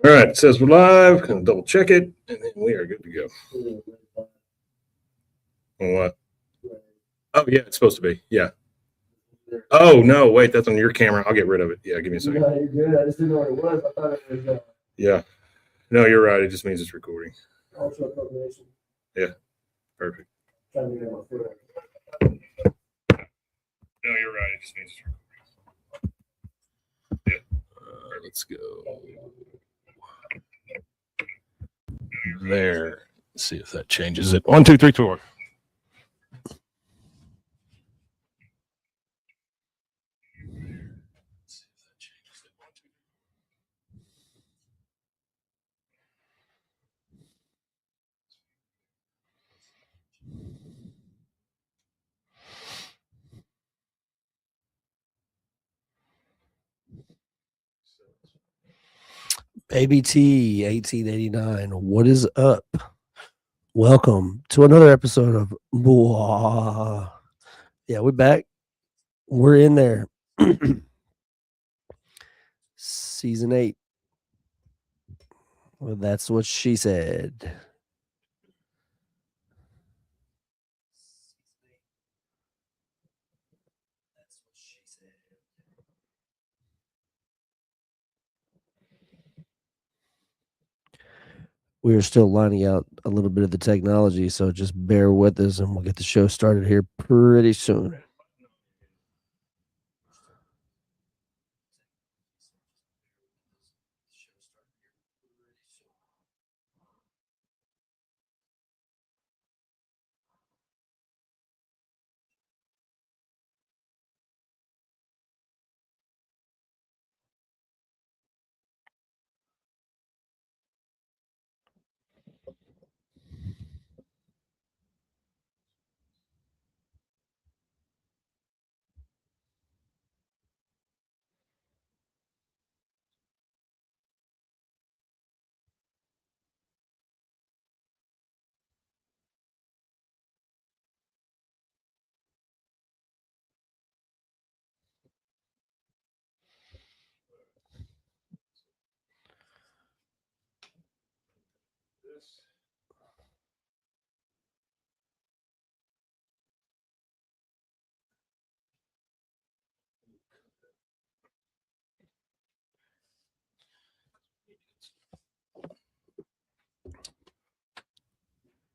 All right, it says we're live. Gonna double check it, and then we are good to go. On what? Oh yeah, it's supposed to be. Yeah. Oh no, wait, that's on your camera. I'll get rid of it. Yeah, give me a second. No, you're good. I just didn't know what it was. I thought it was Yeah. No, you're right. It just means it's recording. ultra coordination. Yeah. Perfect. Trying to get my foot up. No, you're right. It just means it's recording. Yeah. Let's go. There. Let's see if that changes it. 1, 2, 3, 4. Baby T 1889. What is up? Welcome to another episode of Bwaaa. Yeah, we're back. We're in there. Season 8. Well, that's what she said. We are still lining out a little bit of the technology, so just bear with us and we'll get the show started here pretty soon.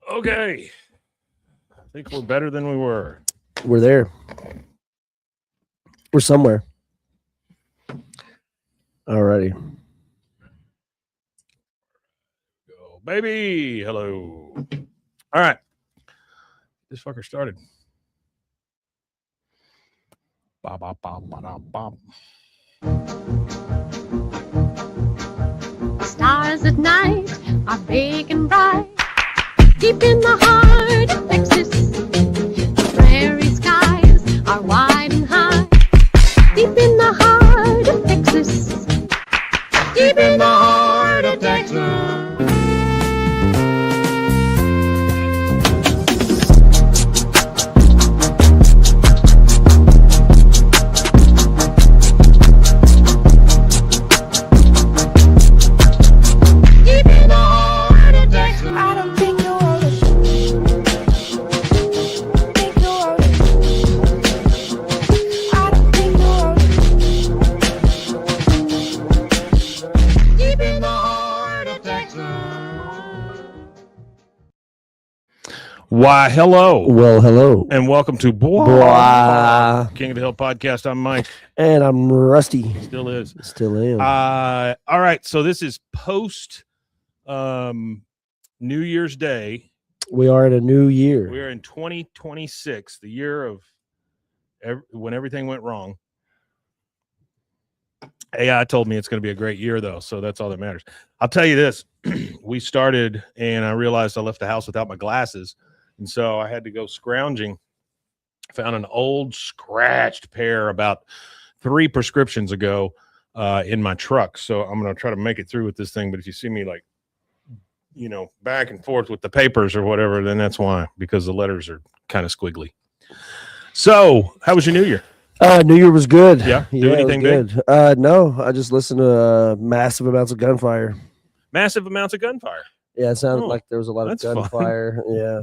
Okay. I think we're better than we were. We're there. We're somewhere. Alrighty. Go, baby. Hello. All right. This fucker started. Bop, bop, bop, bop, bop. Stars at night are big and bright, deep in the heart of Texas. The prairie skies are wide and high, deep in the heart of Texas. Deep in the heart of Texas. Why, hello. Well, hello. And welcome to Bwaaa. King of the Hill podcast. I'm Mike. And I'm Rusty. Still is. Still am. All right. So this is post New Year's Day. We are in a new year. We are in 2026, the year of when everything went wrong. AI told me it's going to be a great year, though, so that's all that matters. I'll tell you this. We started, and I realized I left the house without my glasses, and so I had to go scrounging. Found an old scratched pair about 3 prescriptions ago in my truck, so I'm going to try to make it through with this thing, but if you see me, like, you know, back and forth with the papers or whatever, then that's why, because the letters are kind of squiggly. So, how was your New Year? New Year was good. Yeah? Do anything good? No, I just listened to massive amounts of gunfire. massive amounts of gunfire. Yeah, it sounded Oh, like there was a lot of that's fun. gunfire. Yeah.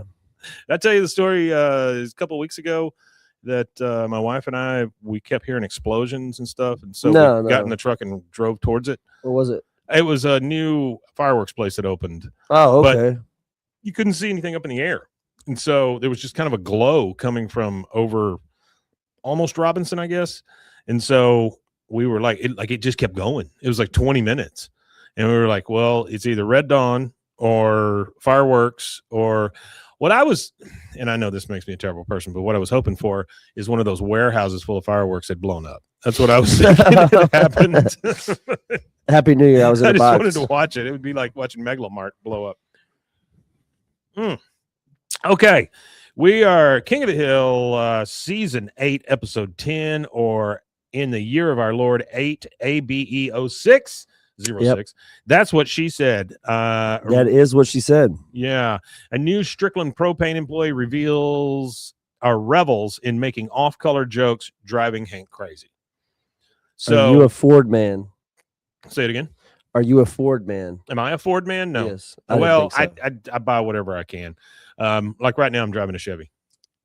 Did I tell you the story a couple of weeks ago that my wife and we kept hearing explosions and stuff, and so we got in the truck and drove towards it. What was it? It was a new fireworks place that opened. Oh, but okay. you couldn't see anything up in the air, and so there was just kind of a glow coming from over almost Robinson, I guess. And so we were like, it just kept going. It was like 20 minutes, and we were like, well, it's either Red Dawn or fireworks or what I was, and I know this makes me a terrible person, but what I was hoping for is one of those warehouses full of fireworks had blown up. That's what I was thinking had happened. Happy New Year. I was in I a just box. wanted to watch it. It would be like watching Megalomart blow up. Okay. We are King of the Hill, season 8, episode 10, or in the year of our Lord 8, ABE06. 06. Yep. That's what she said. That is what she said. Yeah. A new Strickland propane employee revels in making off-color jokes, driving Hank crazy. So, Are you a Ford man? Say it again. Are you a Ford man? Am I a Ford man? No. Yes. Well, I buy whatever I can. Like right now, I'm driving a Chevy.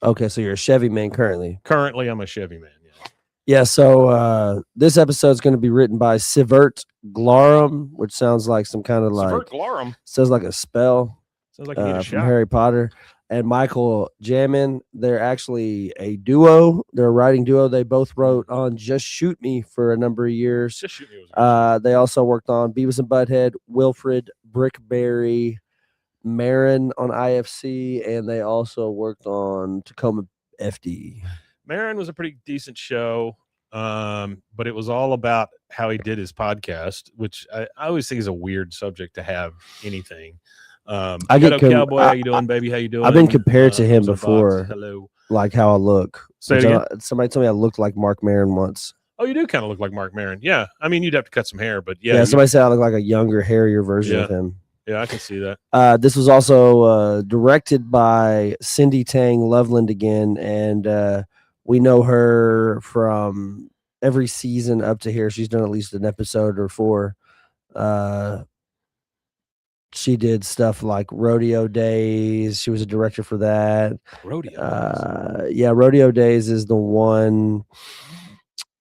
Okay, so you're a Chevy man currently. Currently, I'm a Chevy man. Yeah. Yeah, so this episode is going to be written by Sivert Glarum, which sounds like some kind of like Glarum. sounds like a spell. Sounds like you need a from shot. Harry Potter. And Michael Jamin. They're actually a duo. They're a writing duo. They both wrote on Just Shoot Me for a number of years. Just Shoot Me was They also worked on Beavis and Butthead, Wilfred, Brickberry, Marin on IFC, and they also worked on Tacoma FD. Marin was a pretty decent show, but it was all about how he did his podcast, which I always think is a weird subject to have anything. I get Cowboy. How you doing, baby? How you doing? I've been compared to him What's up, before. Box? Hello. Like how I look. Say it again. Somebody told me I looked like Mark Maron once. Oh, you do kind of look like Mark Maron. Yeah. I mean, you'd have to cut some hair, but yeah. Yeah, somebody said I look like a younger, hairier version of him. Yeah, I can see that. This was also directed by Cindy Tang Loveland again, and we know her from every season up to here. She's done at least an episode or 4. She did stuff like Rodeo Days. She was a director for that. Rodeo. Yeah, Rodeo Days is the one.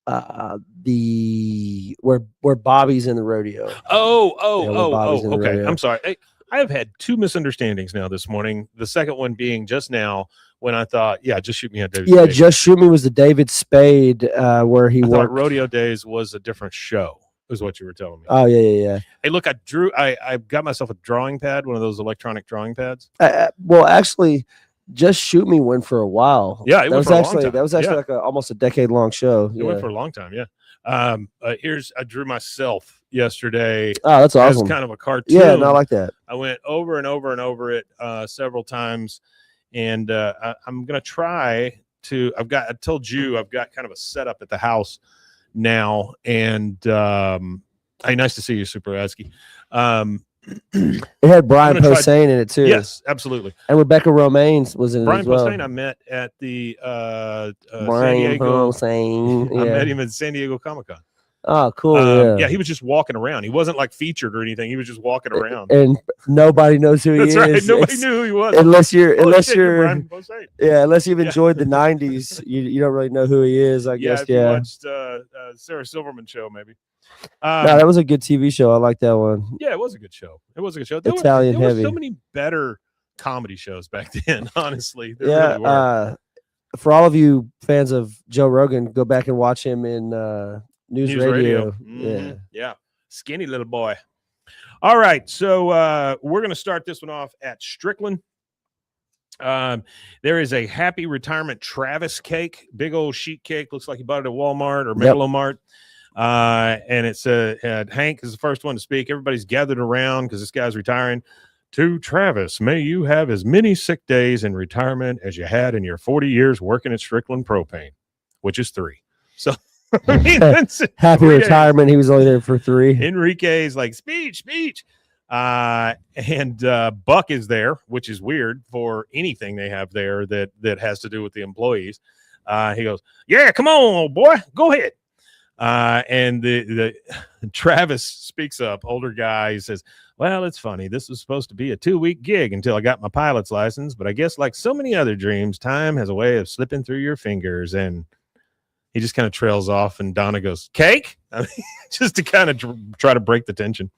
Where Bobby's in the rodeo. Okay. Rodeo. I'm sorry. I have had 2 misunderstandings now this morning. The second one being just now when I thought, Just Shoot Me at David. Yeah, Spade. Just Shoot Me was the David Spade where he I worked. thought Rodeo Days was a different show. Is what you were telling me. Oh yeah. Hey, look, I got myself a drawing pad, one of those electronic drawing pads. Well, actually, Just Shoot Me went for a while. Yeah, it went for a long time. That was actually like almost a decade-long show. It went for a long time. Yeah. I drew myself yesterday. Oh, that's awesome. As kind of a cartoon. Yeah, no, I like that. I went over and over and over it several times, and I'm gonna try to. I told you I've got kind of a setup at the house now, and hey, nice to see you, Super Asky. It had Brian Posehn in it too. Yes, absolutely. And Rebecca Romaine was in Brian it as well. Posehn I met at the Brian San Diego. Posehn. Yeah. I met him at San Diego Comic-Con. Oh, cool. Yeah, he was just walking around. He wasn't like featured or anything. He was just walking around. And nobody knows who he is. That's right. Nobody knew who he was. Unless you're Brian Posehn. Yeah, unless you've enjoyed the 90s, you don't really know who he is, I guess. If you watched Sarah Silverman show, maybe. No, that was a good TV show. I like that one. Yeah, it was a good show. There Italian were heavy. so many better comedy shows back then, honestly. Yeah. Really were. For all of you fans of Joe Rogan, go back and watch him in News Radio. Mm-hmm. Yeah. Skinny little boy. All right. So we're going to start this one off at Strickland. There is a happy retirement Travis cake, big old sheet cake. Looks like he bought it at Walmart or Megalomart. And it said Hank is the first one to speak. Everybody's gathered around because this guy's retiring. To Travis, may you have as many sick days in retirement as you had in your 40 years working at Strickland Propane, which is 3. So I mean, that's happy retirement. He was only there for 3. Enrique's like speech. And Buck is there, which is weird for anything they have there that has to do with the employees. He goes, yeah, come on, old boy, go ahead. And the Travis speaks up, older guy. He says, well, it's funny. This was supposed to be a 2-week gig until I got my pilot's license. But I guess like so many other dreams, time has a way of slipping through your fingers. And he just kind of trails off. And Donna goes, cake? I mean, just to kind of try to break the tension.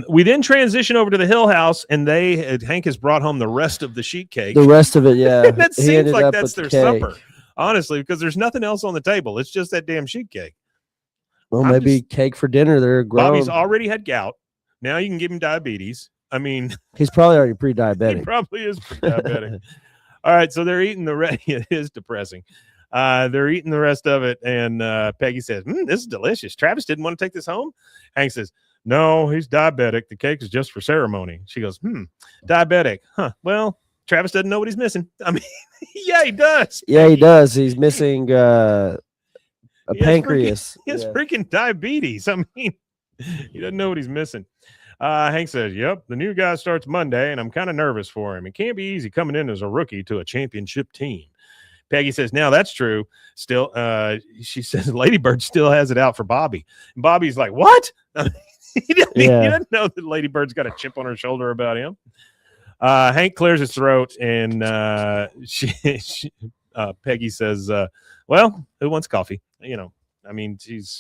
We then transition over to the Hill House, and Hank has brought home the rest of the sheet cake. The rest of it, yeah. That seems like that's their supper, honestly, because there's nothing else on the table. It's just that damn sheet cake. Well, maybe cake for dinner. They're grown. Bobby's already had gout. Now you can give him diabetes. I mean, he's probably already pre-diabetic. He probably is pre-diabetic. All right, so they're eating the rest. It is depressing. They're eating the rest of it, and Peggy says, this is delicious. Travis didn't want to take this home? Hank says, no, he's diabetic. The cake is just for ceremony. She goes, diabetic. Huh. Well, Travis doesn't know what he's missing. I mean, yeah, he does. Yeah, he does. He's missing a pancreas. He has freaking diabetes. I mean, he doesn't know what he's missing. Hank says, yep, the new guy starts Monday, and I'm kind of nervous for him. It can't be easy coming in as a rookie to a championship team. Peggy says, now that's true. Still, she says, Ladybird still has it out for Bobby. And Bobby's like, what? He doesn't know that Ladybird's got a chip on her shoulder about him. Hank clears his throat, and Peggy says, well, who wants coffee? You know, I mean, it's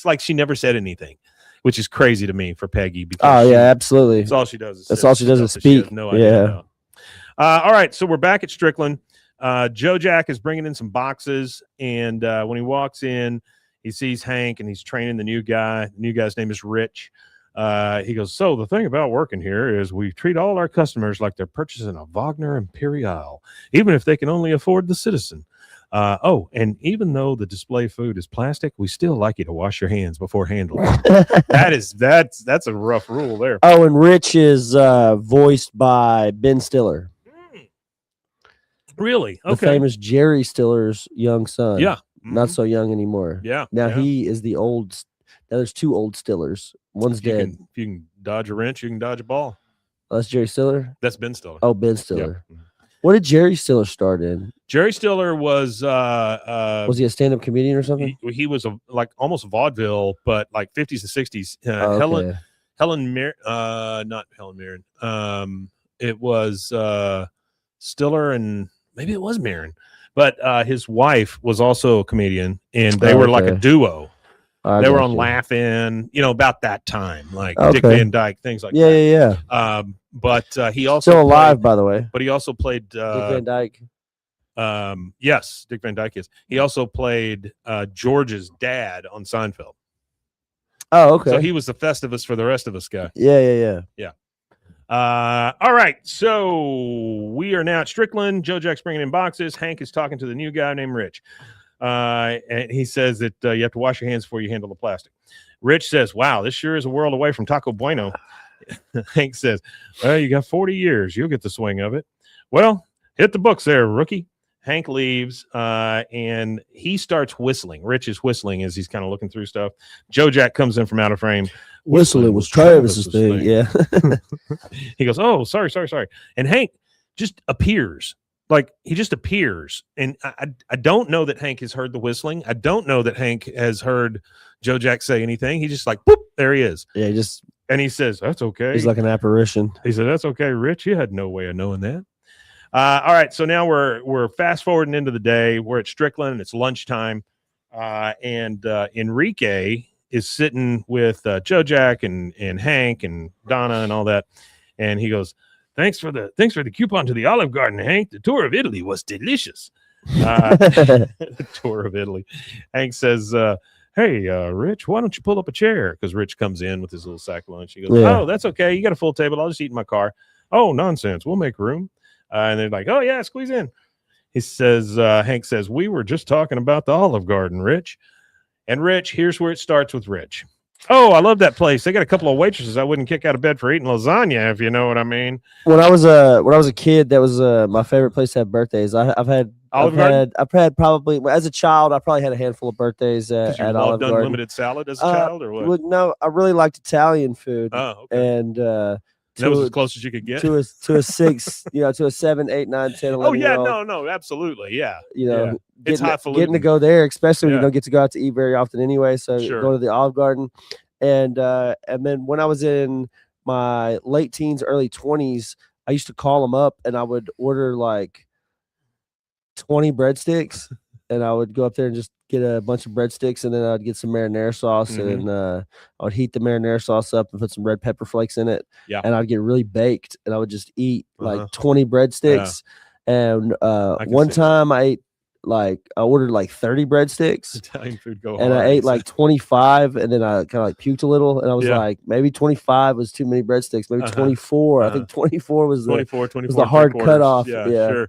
like she never said anything, which is crazy to me for Peggy. Because absolutely. That's all she does. That's all she does is speak. No idea. Yeah. All right, so we're back at Strickland. Joe Jack is bringing in some boxes, and when he walks in, he sees Hank, and he's training the new guy. The new guy's name is Rich. He goes, so the thing about working here is we treat all our customers like they're purchasing a Wagner Imperial, even if they can only afford the Citizen. And even though the display food is plastic, we still like you to wash your hands before handling. That's a rough rule there. Oh, and Rich is voiced by Ben Stiller. Really? Okay. The famous Jerry Stiller's young son. Yeah. Not so young anymore. Yeah. Now he is the old. Now there's two old Stillers. One's dead. If you can dodge a wrench, you can dodge a ball. Oh, that's Jerry Stiller? That's Ben Stiller. Oh, Ben Stiller. Yep. What did Jerry Stiller start in? Jerry Stiller was he a stand-up comedian or something? He was almost vaudeville, but like 50s and 60s. Okay. Helen Mirren, not Helen Mirren. It was Stiller, and maybe it was Mirren, but his wife was also a comedian, and they were like a duo. They were on Laugh-In, about that time, like Dick Van Dyke, things like that. Yeah. But he also still alive, by the way. But he also played Dick Van Dyke. Yes, Dick Van Dyke is. He also played George's dad on Seinfeld. Oh, okay. So he was the Festivus for the rest of us guy. Yeah. All right. So we are now at Strickland. Joe Jack's bringing in boxes. Hank is talking to the new guy named Rich. And he says that you have to wash your hands before you handle the plastic. Rich says, wow, this sure is a world away from Taco Bueno. Hank says, well, you got 40 years. You'll get the swing of it. Well, hit the books there, rookie. Hank leaves, and he starts whistling. Rich is whistling as he's kind of looking through stuff. Joe Jack comes in from out of frame. Whistling was Travis's thing. Yeah. He goes, oh, sorry. And Hank just appears. Like, he just appears. And I don't know that Hank has heard the whistling. I don't know that Hank has heard Joe Jack say anything. He just like, whoop, there he is. Yeah, and he says, that's okay. He's like an apparition. He said, that's okay, Rich. You had no way of knowing that. All right, so now we're fast forwarding into the day. We're at Strickland, and it's lunchtime. And Enrique is sitting with Joe Jack and Hank and Donna and all that. And he goes, Thanks for the coupon to the Olive Garden, Hank. The tour of Italy was delicious. The tour of Italy. Hank says, hey, Rich, why don't you pull up a chair? Because Rich comes in with his little sack of lunch. He goes, oh, that's okay. You got a full table. I'll just eat in my car. Oh, nonsense. We'll make room. And they're like, oh, yeah, squeeze in. He says, Hank says, we were just talking about the Olive Garden, Rich. And Rich, here's where it starts with Rich. Oh, I love that place. They got a couple of waitresses I wouldn't kick out of bed for eating lasagna, if you know what I mean. When I was a kid, that was my favorite place to have birthdays. I've had probably as a child, I probably had a handful of birthdays at Olive Garden. Unlimited salad as a child, or what? No, I really liked Italian food. Oh, okay. And that was to as close as you could get. to a 6, to a 7, 8, 9, 10, 11 Oh yeah, year old. no, absolutely, yeah. Yeah. It's Getting highfalutin. to go there, especially when Yeah. you don't get to go out to eat very often anyway. So Sure. go to the Olive Garden, and then when I was in my late teens, early 20s, I used to call them up and I would order like 20 breadsticks, and I would go up there and just get a bunch of breadsticks, and then I'd get some marinara sauce, and I would heat the marinara sauce up and put some red pepper flakes in it. Yeah. And I'd get really baked, and I would just eat like 20 breadsticks. And one time I ordered like 30 breadsticks. Italian food go and hard. I ate like 25, and then I kind of like puked a little, and I was Yeah. like, maybe 25 was too many breadsticks. Maybe 24. I think 24 was the 24, was the hard 3/4. cutoff. Yeah, Yeah. sure.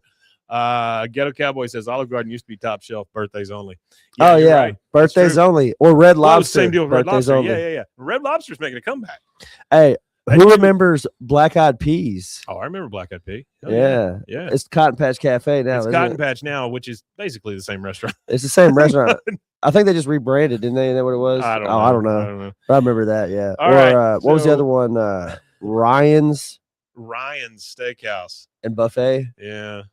Ghetto Cowboy says Olive Garden used to be top shelf, birthdays only. Oh you're yeah, right. birthdays true. only, or Red Well, Lobster. same deal with Red birthdays Lobster. only. Yeah. Red Lobster's making a comeback. Hey, That who used to- remembers Black Eyed Peas? Oh, I remember Black Eyed Pea. Oh, Yeah. yeah. It's Cotton Patch Cafe now. It's isn't Cotton it? Patch now, which is basically the same restaurant. It's the same restaurant. I think they just rebranded, didn't they? Isn't that what it was? I don't Oh, know. I don't know. I don't know. But I remember that. Yeah. All or right, what was the so- other one? Ryan's Ryan's Steakhouse. and Buffet. Yeah.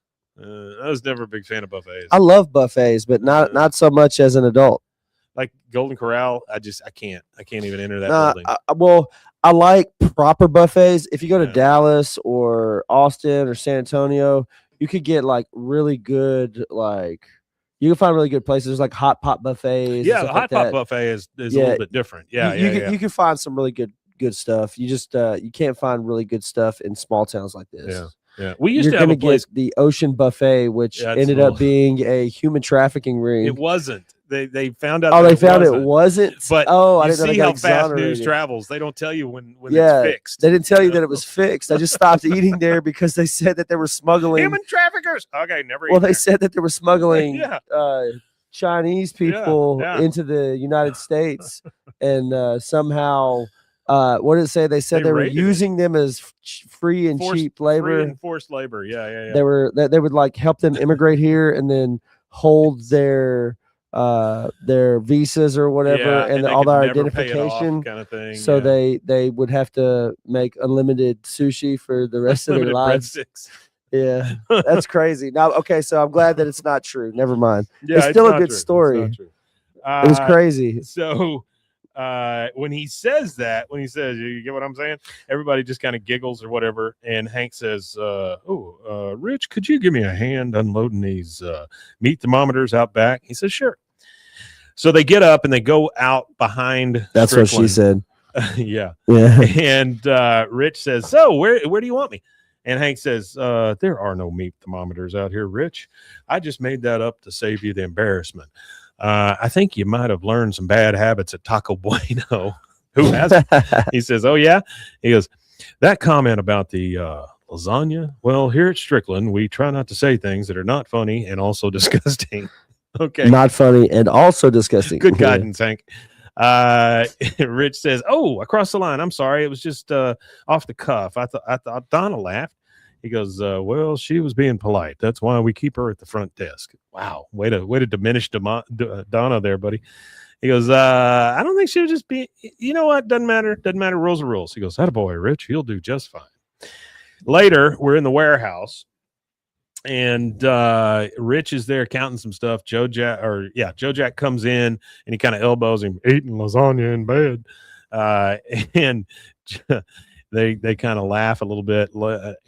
I was never a big fan of buffets. I love buffets, but not so much as an adult. Like Golden Corral, I can't even enter that building. Well, I like proper buffets. If you go to Yeah. Dallas or Austin or San Antonio, you could get like really good, you can find really good places. There's like hot pot buffets. and Yeah, stuff the like hot pot that. buffet is a Yeah. little bit different. Yeah, You can find some really good stuff. You just you can't find really good stuff in small towns like this. Yeah. We used You're to have gonna a place. get the Ocean Buffet, which Yeah, it's ended a up little- being a human trafficking ring. It wasn't. They found out. Oh, that they found it wasn't. wasn't. But oh, I you didn't know they see got how fast news exonerated. travels. They don't tell you when Yeah, it's fixed. They didn't tell you know? that it was fixed. I just stopped eating there because they said that they were smuggling. Human traffickers. Okay, never. Well, eat they there. said that they were smuggling Yeah. Chinese people yeah. into the United States, and somehow, what did it say? They said They they were raided it. using them as free and cheap labor. Free and forced labor. Yeah. They would like help them immigrate here and then hold their visas or whatever, Yeah, and they all could their never pay it off identification. kind of thing. So yeah. they would have to make unlimited sushi for the rest of their Limited lives. breadsticks. Yeah, that's crazy. Now, okay, so I'm glad that it's not true. Never mind. Yeah, It's still a not good true. It's story. not true. It was crazy. So when he says that, you get what I'm saying? Everybody just kind of giggles or whatever. And Hank says, Rich, could you give me a hand unloading these meat thermometers out back? He says, sure. So they get up and they go out behind. That's what she Strickland. said. Yeah. Yeah. And Rich says, so where do you want me? And Hank says, there are no meat thermometers out here, Rich. I just made that up to save you the embarrassment. I think you might have learned some bad habits at Taco Bueno. Who hasn't? He says, oh, yeah? He goes, that comment about the lasagna, well, here at Strickland, we try not to say things that are not funny and also disgusting. Okay. Not funny and also disgusting. Good guidance, Hank. Rich says, oh, across the line. I'm sorry. It was just off the cuff. I thought Donna laughed. He goes, well, she was being polite. That's why we keep her at the front desk. Wow. Way to diminish Donna there, buddy. He goes, I don't think she was just being, you know what? Doesn't matter. Rules are rules. He goes, attaboy, Rich. He'll do just fine. Later, we're in the warehouse. And Rich is there counting some stuff. Joe Jack comes in and he kind of elbows him, eating lasagna in bed. And they kind of laugh a little bit,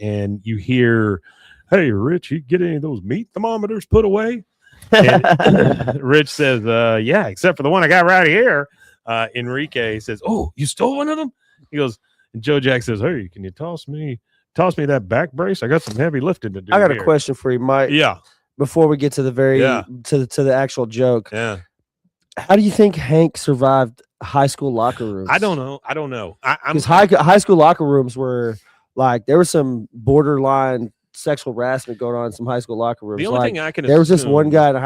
and you hear, hey, Rich, you get any of those meat thermometers put away? And Rich says, yeah, except for the one I got right here. Enrique says, oh, you stole one of them? He goes, and Joe Jack says, hey, can you toss me that back brace? I got some heavy lifting to do. I got here. a question for you, Mike. Yeah. Before we get to the Yeah. to the actual joke, Yeah. how do you think Hank survived high school locker rooms? I don't know. I'm Because high school locker rooms were like there was some borderline sexual harassment going on in some high school locker rooms. the only Like, thing I can there was this one assume- guy in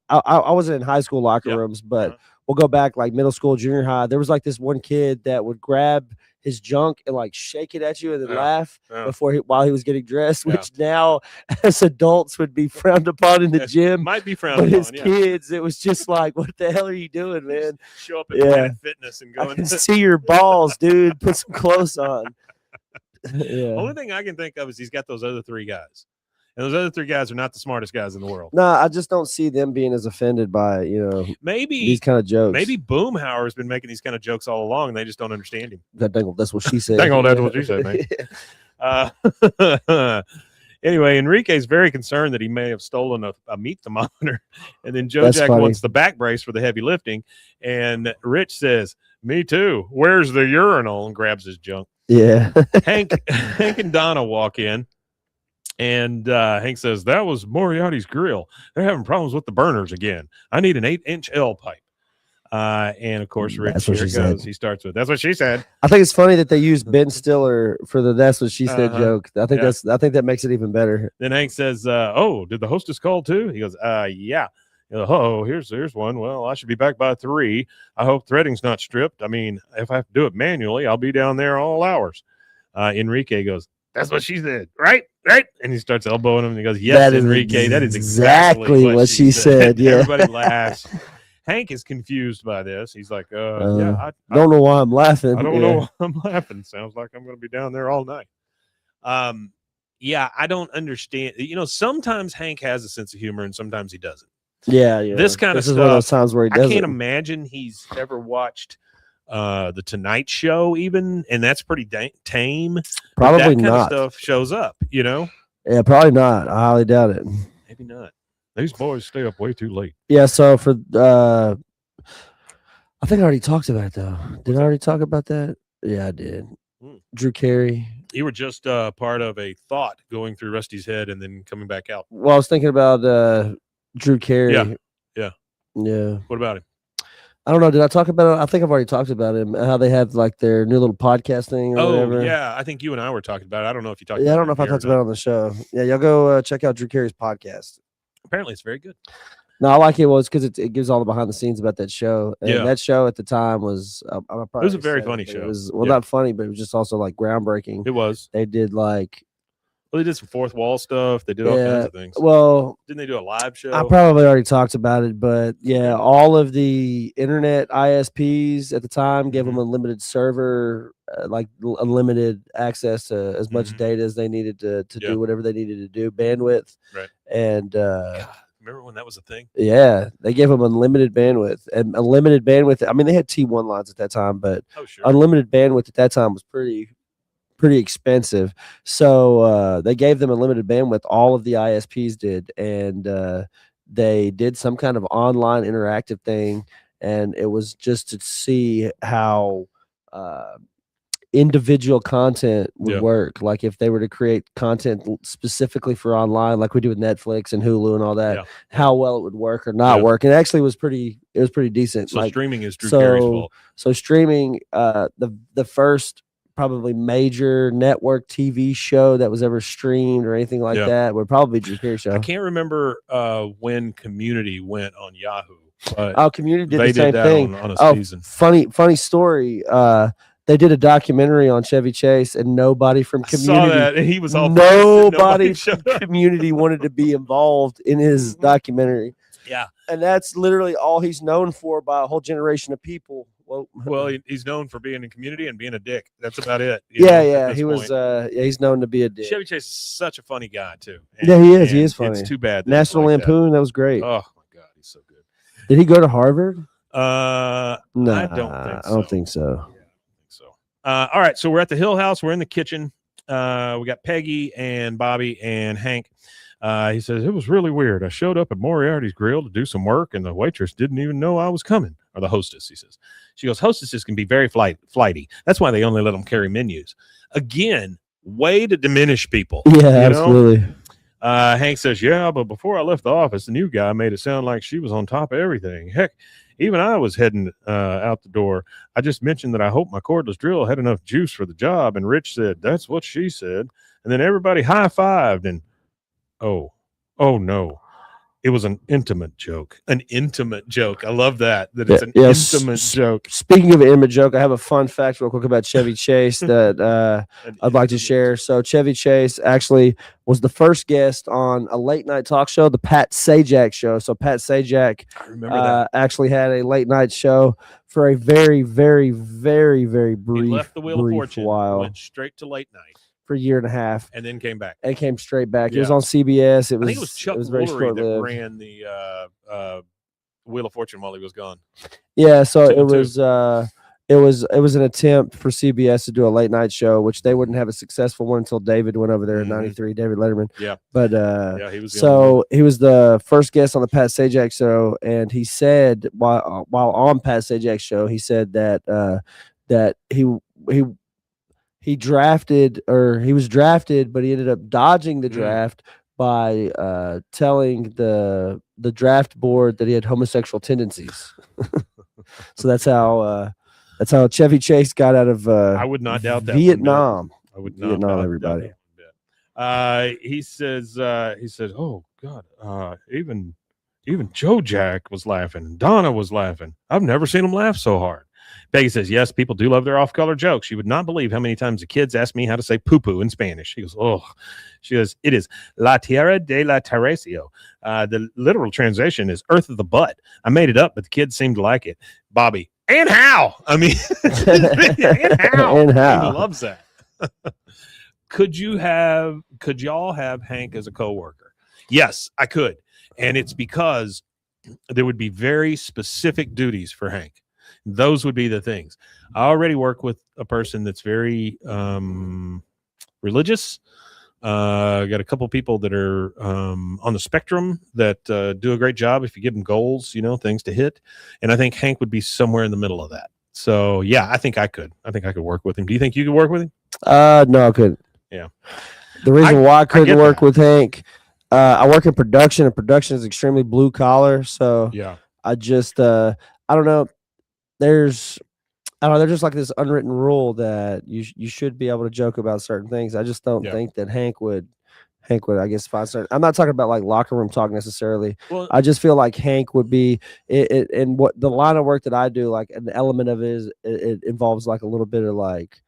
I wasn't in high school locker Yeah. rooms, but we'll go back like middle school, junior high. There was like this one kid that would grab his junk and like shake it at you and then laugh while he was getting dressed, which now as adults would be frowned upon in the gym. Might be frowned but upon. as kids, it was just like, what the hell are you doing, man? Show up at Planet Fitness and go. I can see your balls, dude. Put some clothes on. Only thing I can think of is he's got those other 3 guys. And those other 3 guys are not the smartest guys in the world. No, I just don't see them being as offended by, maybe these kind of jokes. Maybe Boomhauer has been making these kind of jokes all along, and they just don't understand him. That's what she said. Dangle, that's what she said, man. Anyway, Enrique's very concerned that he may have stolen a meat thermometer. And then Joe Jack wants the back brace for the heavy lifting. And Rich says, me too. Where's the urinal? And grabs his junk. Yeah. Hank and Donna walk in. And Hank says, that was Moriarty's grill. They're having problems with the burners again. I need an 8-inch L pipe. And of course, Rich here goes. Said. He starts with, that's what she said. I think it's funny that they used Ben Stiller for the that's what she said joke. I think that makes it even better. Then Hank says, oh, did the hostess call too? He goes, yeah. Oh, here's one. Well, I should be back by 3. I hope threading's not stripped. I mean, if I have to do it manually, I'll be down there all hours. Enrique goes, that's what she said, right? And he starts elbowing him, and he goes, yes, Enrique, that is exactly what she said. Yeah. Everybody laughs. Hank is confused by this. He's like, I don't know why I'm laughing. I don't know why I'm laughing. Sounds like I'm going to be down there all night. I don't understand. Sometimes Hank has a sense of humor, and sometimes he doesn't. Yeah. This kind of stuff. Is one of those times where he doesn't. I can't imagine he's ever watched the Tonight Show even, and that's pretty tame. Probably that kind not. Of stuff shows up, Yeah, probably not. I highly doubt it. Maybe not. These boys stay up way too late. Yeah, so for I think I already talked about it though. Did I already talk about that? Yeah, I did. Drew Carey. You were just part of a thought going through Rusty's head and then coming back out. Well, I was thinking about Drew Carey. Yeah. What about him? I don't know. Did I talk about it? I think I've already talked about him. How they have like their new little podcast thing or whatever. Yeah. I think you and I were talking about it. I don't know if you talked. Yeah, I don't know if I talked about it on the show. Yeah, y'all go check out Drew Carey's podcast. Apparently, it's very good. No, I like it. Well, it's because it gives all the behind the scenes about that show. And that show at the time was it was a very funny show. It was not funny, but it was just also like groundbreaking. It was. They did like. Well, they did some fourth wall stuff. They did all kinds of things. Well, didn't they do a live show? I probably already talked about it, but all of the internet ISPs at the time gave them unlimited server, like unlimited access to as much data as they needed to do whatever they needed to do, bandwidth. Right. And God, remember when that was a thing? Yeah, they gave them unlimited bandwidth and unlimited bandwidth. I mean, they had T1 lines at that time, but unlimited bandwidth at that time was pretty expensive. So they gave them unlimited bandwidth. All of the ISPs did, and they did some kind of online interactive thing, and it was just to see how individual content would work. Like if they were to create content specifically for online, like we do with Netflix and Hulu and all that, how well it would work or not work. And it actually was pretty decent. So streaming is Drew Carey's fault. So streaming, the first probably major network TV show that was ever streamed or anything like that would probably be Drew Carey show. I can't remember when Community went on Yahoo. But Community did the same thing on a season. Funny story. They did a documentary on Chevy Chase, and nobody from Community. I saw that, and he was all nobody from Community wanted to be involved in his documentary. Yeah, and that's literally all he's known for by a whole generation of people. Well, he's known for being in Community and being a dick. That's about it. Yeah. He was. He's known to be a dick. Chevy Chase is such a funny guy too. He is. He is funny. It's too bad. National Lampoon. That was great. Oh my God, he's so good. Did he go to Harvard? No, I don't think so. All right, so we're at the Hill House. We're in the kitchen. We got Peggy and Bobby and Hank. He says, it was really weird. I showed up at Moriarty's grill to do some work, and the waitress didn't even know I was coming. Or the hostess, he says. She goes, hostesses can be very flighty. That's why they only let them carry menus. Again, way to diminish people. Yeah, absolutely. Hank says, yeah, but before I left the office, the new guy made it sound like she was on top of everything. Heck, even I was heading out the door. I just mentioned that I hope my cordless drill had enough juice for the job. And Rich said, that's what she said. And then everybody high-fived. And, oh no. It was an intimate joke. An intimate joke. I love that. That it's an Yeah, intimate joke. Speaking of an intimate joke, I have a fun fact real quick about Chevy Chase that I'd like to share. So Chevy Chase actually was the first guest on a late night talk show, the Pat Sajak show. So Pat Sajak I remember that. actually had a late night show for a very, very, very, very He brief, left the Wheel of Fortune, while went straight to late night, for a year and a half, and then came back. and came straight back. It was Yeah. on CBS. I think it was Chuck very Woolery that short-lived. ran the Wheel of Fortune while he was gone. Yeah, so Two it and two. was an attempt for CBS to do a late night show, which they wouldn't have a successful one until David went over there in Mhm. '93. David Letterman. Yeah. But Yeah, he was the only one. so he was the first guest on the Pat Sajak show, and he said while on Pat Sajak's show, he said that that he drafted, or he was drafted, but he ended up dodging the draft by telling the draft board that he had homosexual tendencies. So that's how Chevy Chase got out of I would not doubt that one bit. Vietnam. I would not Vietnam, doubt everybody. that one bit. He says, oh God, even Joe Jack was laughing. Donna was laughing. I've never seen him laugh so hard. Peggy says, yes, people do love their off-color jokes. You would not believe how many times the kids ask me how to say poo-poo in Spanish. She goes, oh. She goes, it is La Tierra de la Terresio. The literal translation is Earth of the Butt. I made it up, but the kids seemed to like it. Bobby, and how? I mean, and how? And how? He loves that. Could y'all have Hank as a coworker? Yes, I could. And it's because there would be very specific duties for Hank. Those would be the things. I already work with a person that's very religious. Got a couple people that are on the spectrum that do a great job if you give them goals, things to hit. And I think Hank would be somewhere in the middle of that. So, yeah, I think I could work with him. Do you think you could work with him? No, I couldn't. Yeah. The reason why I couldn't work that. with Hank, I work in production, and production is extremely blue collar. So Yeah. I just, I don't know. There's just like this unwritten rule that you should be able to joke about certain things. I just don't think that Hank would, I guess, find certain. I'm not talking about like locker room talk necessarily. Well, I just feel like Hank would be it and what the line of work that I do, like an element of it is it involves like a little bit of like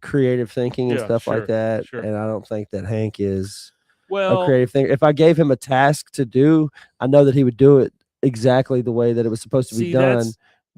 creative thinking and stuff like that. Sure. And I don't think that Hank is well, a creative thing. If I gave him a task to do, I know that he would do it exactly the way that it was supposed to be done.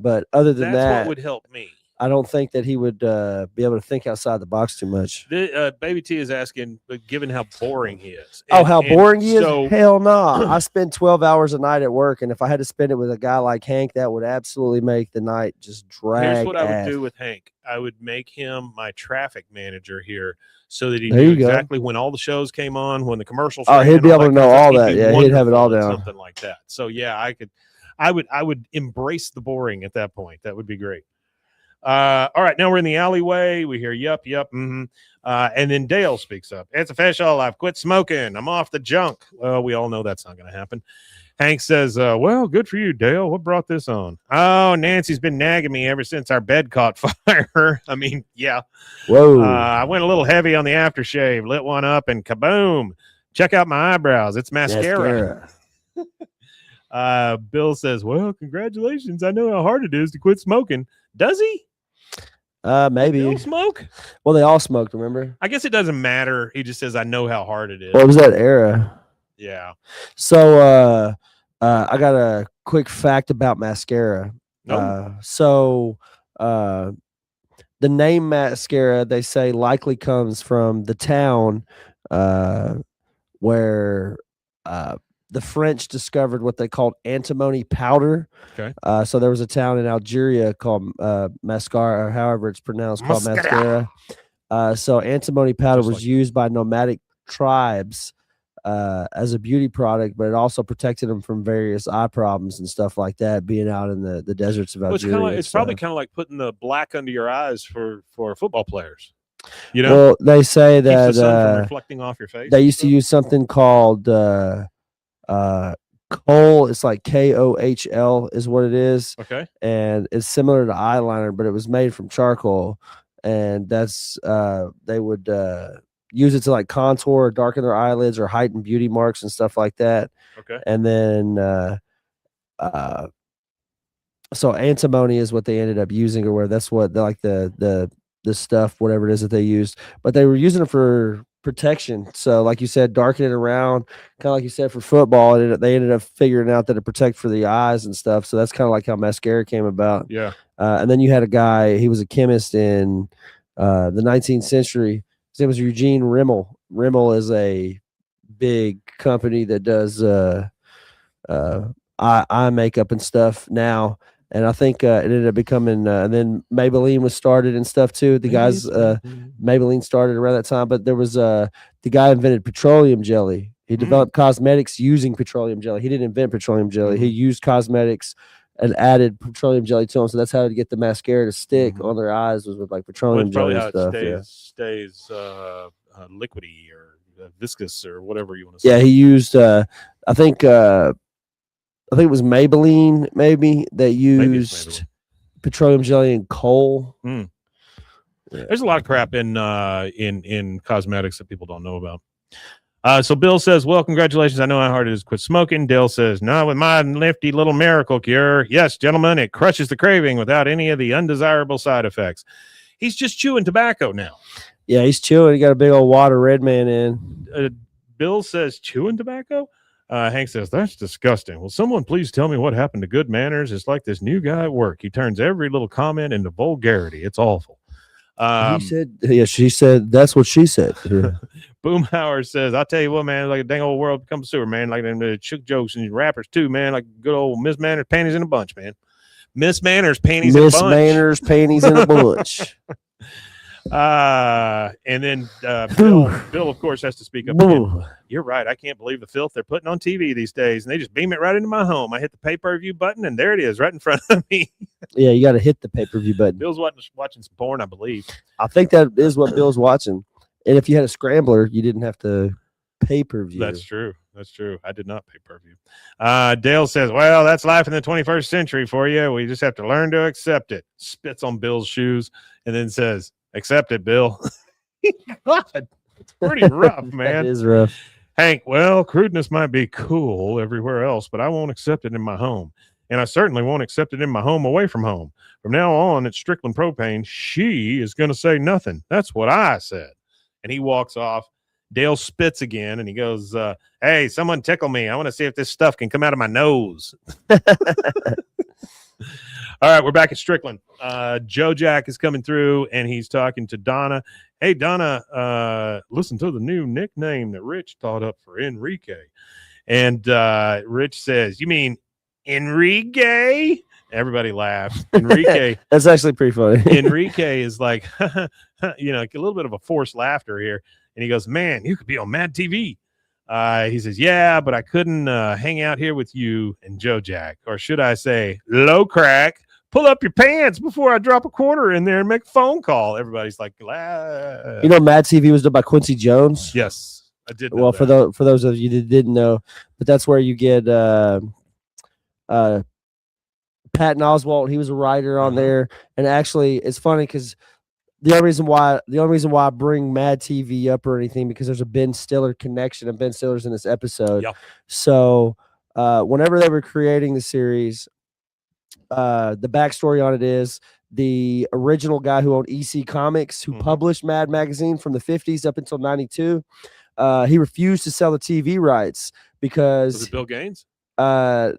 But other than that's what would help me. I don't think that he would be able to think outside the box too much. Baby T is asking, given how boring he is. How boring he is? Hell no. I spend 12 hours a night at work, and if I had to spend it with a guy like Hank, that would absolutely make the night just drag. Here's what I would do with Hank. I would make him my traffic manager here so that he There knew you go. exactly when all the shows came on, when the commercials. Oh, he'd be able to know all that. Yeah, he'd have it all wonderful down. and something like that. So yeah, I would embrace the boring at that point. That would be great. All right, now we're in the alleyway. We hear yep, and then Dale speaks up. It's official. I've quit smoking. I'm off the junk. Well, we all know that's not going to happen. Hank says, well, good for you, Dale. What brought this on? Oh, Nancy's been nagging me ever since our bed caught fire. I mean, yeah. Whoa. I went a little heavy on the aftershave, lit one up, and kaboom. Check out my eyebrows. It's mascara. Bill says, well, congratulations. I know how hard it is to quit smoking. Does he? Maybe. Bill smoke? Well, they all smoked, remember? I guess it doesn't matter. He just says, I know how hard it is. Well, it was that era. Yeah. So I got a quick fact about mascara. The name mascara, they say, likely comes from the town where the French discovered what they called antimony powder. Okay. So there was a town in Algeria called Mascara, or however it's pronounced, called Mascara. So antimony powder was used by nomadic tribes as a beauty product, but it also protected them from various eye problems and stuff like that, being out in the deserts of Algeria. It's probably kind of like putting the black under your eyes for football players. Well, they say that keeps the sun from reflecting off your face. They used to use something called Kohl. It's like KOHL is what it is. Okay. And it's similar to eyeliner, but it was made from charcoal. And that's they would use it to like contour or darken their eyelids or heighten beauty marks and stuff like that. Okay. And then so antimony is what they ended up using, or where that's what like the stuff, whatever it is that they used, but they were using it for protection. So like you said, darken it around, kind of like you said for football, and they ended up figuring out that it protect for the eyes and stuff. So that's kind of like how mascara came about. Yeah. And then you had a guy, he was a chemist in the 19th century. His name was Eugene Rimmel. Rimmel is a big company that does eye makeup and stuff now. And I think it ended up becoming, and then Maybelline was started and stuff too. The guys, Maybelline started around that time, but there was the guy invented petroleum jelly. He developed cosmetics using petroleum jelly. He didn't invent petroleum jelly. He used cosmetics and added petroleum jelly to them. So that's how to get the mascara to stick on their eyes, was with like petroleum jelly and stuff. It stays liquidy or viscous or whatever you want to say. Yeah, he used, I think it was Maybelline, maybe, that used petroleum jelly and coal. Yeah. There's a lot of crap in cosmetics that people don't know about. So Bill says, well, congratulations. I know how hard it is to quit smoking. Dale says, no, with my nifty little miracle cure. Yes, gentlemen, it crushes the craving without any of the undesirable side effects. He's just chewing tobacco now. Yeah, he's chewing. He got a big old wad of Red Man in. Bill says, chewing tobacco? Hank says, that's disgusting. Will someone please tell me what happened to good manners? It's like this new guy at work. He turns every little comment into vulgarity. It's awful. He said, yeah, she said, that's what she said. Yeah. Boomhauer says, I'll tell you what, man, like a dang old world becomes sewer, man. Like them chick jokes and rappers too, man. Like good old Miss Manners, panties in a bunch, man. Miss Manners, panties in a bunch. Miss Manners, panties in a bunch. And then Bill, of course, has to speak up again. You're right. I can't believe the filth they're putting on TV these days, and they just beam it right into my home. I hit the pay-per-view button, and there it is, right in front of me. Yeah, you got to hit the pay-per-view button. Bill's watching some porn, I believe. I think that is what Bill's watching. And if you had a scrambler, you didn't have to pay-per-view. That's true. That's true. I did not pay-per-view. Dale says, well, that's life in the 21st century for you. We just have to learn to accept it. Spits on Bill's shoes and then says, accept it, Bill. God, it's pretty rough, man. It is rough. Hank, well, crudeness might be cool everywhere else, but I won't accept it in my home. And I certainly won't accept it in my home away from home. From now on, it's Strickland Propane. She is going to say nothing. That's what I said. And he walks off. Dale spits again, and he goes, hey, someone tickle me. I want to see if this stuff can come out of my nose. All right, we're back at Strickland. Joe Jack is coming through, and he's talking to Donna. Hey, Donna, listen to the new nickname that Rich thought up for Enrique. And Rich says, you mean Enrique? Everybody laughs. Enrique. That's actually pretty funny. Enrique is like, you know, a little bit of a forced laughter here. And he goes, man, you could be on Mad TV. He says, yeah, but I couldn't hang out here with you and Joe Jack. Or should I say, low crack, pull up your pants before I drop a quarter in there and make a phone call. Everybody's like, ah. You know, Mad TV was done by Quincy Jones. Yes, I did know well, that. for those of you that didn't know, but that's where you get Patton Oswalt. He was a writer on there. And actually, it's funny because the only reason why I bring Mad TV up or anything, because there's a Ben Stiller connection, and Ben Stiller's in this episode. Yep. So whenever they were creating the series, the backstory on it is the original guy who owned EC Comics, who published Mad Magazine from the 50s up until 92, he refused to sell the TV rights because was it Bill Gaines? No,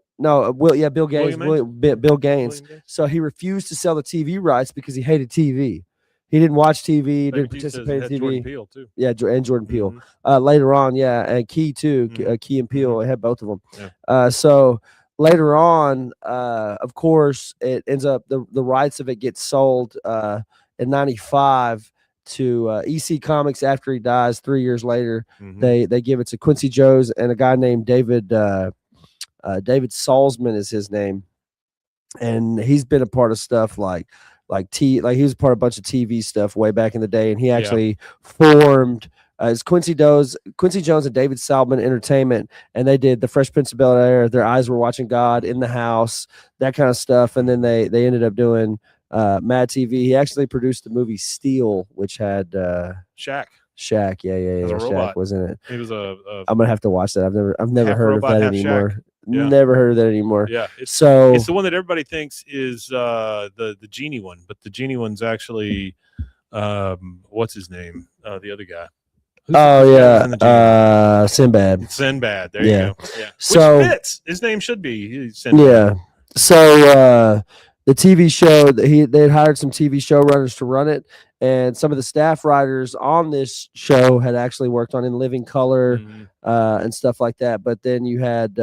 Bill Gaines. Bill Gaines. So he refused to sell the TV rights because he hated TV. He didn't watch TV, didn't participate in TV. Jordan Peele too. Yeah, and Jordan Peele. Later on, and Key too. Key and Peele had both of them. Yeah. So later on, of course, it ends up the rights of it get sold in '95 to EC Comics after he dies. 3 years later, they give it to Quincy Jones and a guy named David Salzman is his name, and he's been a part of stuff like he was part of a bunch of TV stuff way back in the day, and he actually formed as Quincy Jones and David Salzman Entertainment, and they did the Fresh Prince of Bel-Air, Their Eyes Were Watching God, In the House, that kind of stuff, and then they ended up doing Mad TV. He actually produced the movie Steel, which had Shaq Shaq. Yeah. As a Shaq robot. was in it. He was a I'm gonna have to watch that. I've never half heard robot, of that half anymore. Shaq. Yeah. Never heard of that anymore. yeah. It's So the one that everybody thinks is the genie one, but the genie one's actually what's his name? The other guy. Who's the guy that was in the genie? Sinbad. Sinbad. There Yeah. you go. Yeah. So Which fits. His name should be Sinbad. yeah. So the TV show they had hired some TV showrunners to run it, and some of the staff writers on this show had actually worked on In Living Color Mhm. and stuff like that. But then you had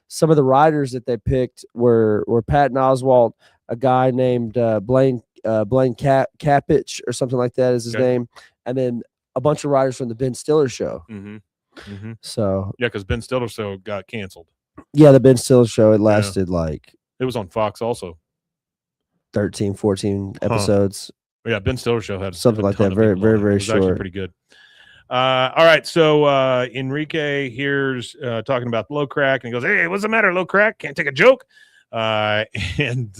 some of the writers that they picked were Patton Oswalt, a guy named Blaine Capich or something like that is his Okay. name, and then a bunch of writers from the Ben Stiller show. Mhm. Mhm. So Yeah, because Ben Stiller show got canceled. yeah, the Ben Stiller show, it lasted like It was on Fox also. 13, 14 episodes. Yeah, Ben Stiller show had Something a like ton that. of Very, people on very, it. very It was actually short. pretty good. All right, so Enrique here's talking about Low Crack, and he goes, "Hey, what's the matter, Low Crack? Can't take a joke?" And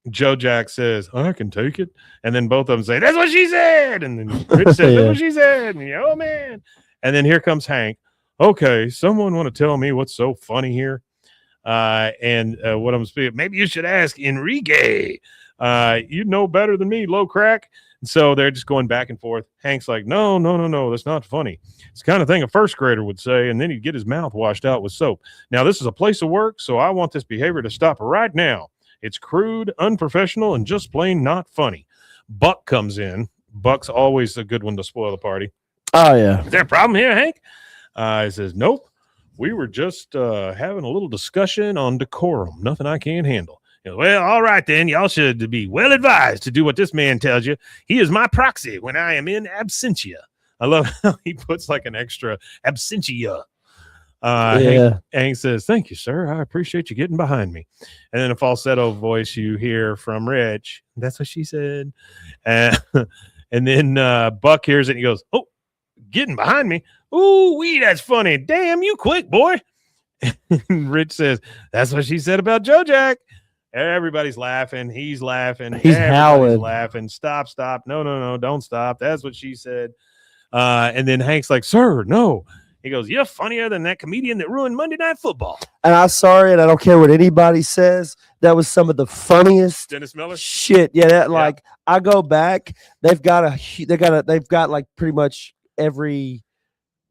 Joe Jack says, "I can take it," and then both of them say, "That's what she said," and then Rich says, "That's what she said," and oh man, and then here comes Hank. Okay, someone want to tell me what's so funny here? And what I'm speaking, maybe you should ask Enrique. You know better than me, Low Crack. And so they're just going back and forth. Hank's like, no, that's not funny. It's the kind of thing a first grader would say, and then he'd get his mouth washed out with soap. Now, this is a place of work, so I want this behavior to stop right now. It's crude, unprofessional, and just plain not funny. Buck comes in. Buck's always a good one to spoil the party. Oh yeah. Is there a problem here, Hank? He says, nope. We were just having a little discussion on decorum. Nothing I can't handle. He goes, well, all right, then. Y'all should be well advised to do what this man tells you. He is my proxy when I am in absentia. I love how he puts like an extra absentia. Hank says, thank you, sir. I appreciate you getting behind me. And then a falsetto voice you hear from Rich. That's what she said. And then Buck hears it and he goes, oh, getting behind me? Ooh, wee, that's funny. Damn, you quick, boy. And Rich says, that's what she said about Joe Jack. Everybody's laughing. He's laughing. He's howling. Laughing. Stop. No, don't stop. That's what she said. And then Hank's like, sir, no. He goes, you're funnier than that comedian that ruined Monday Night Football. And I'm sorry, and I don't care what anybody says. That was some of the funniest Dennis Miller shit. Yeah, like I go back, they've got like pretty much every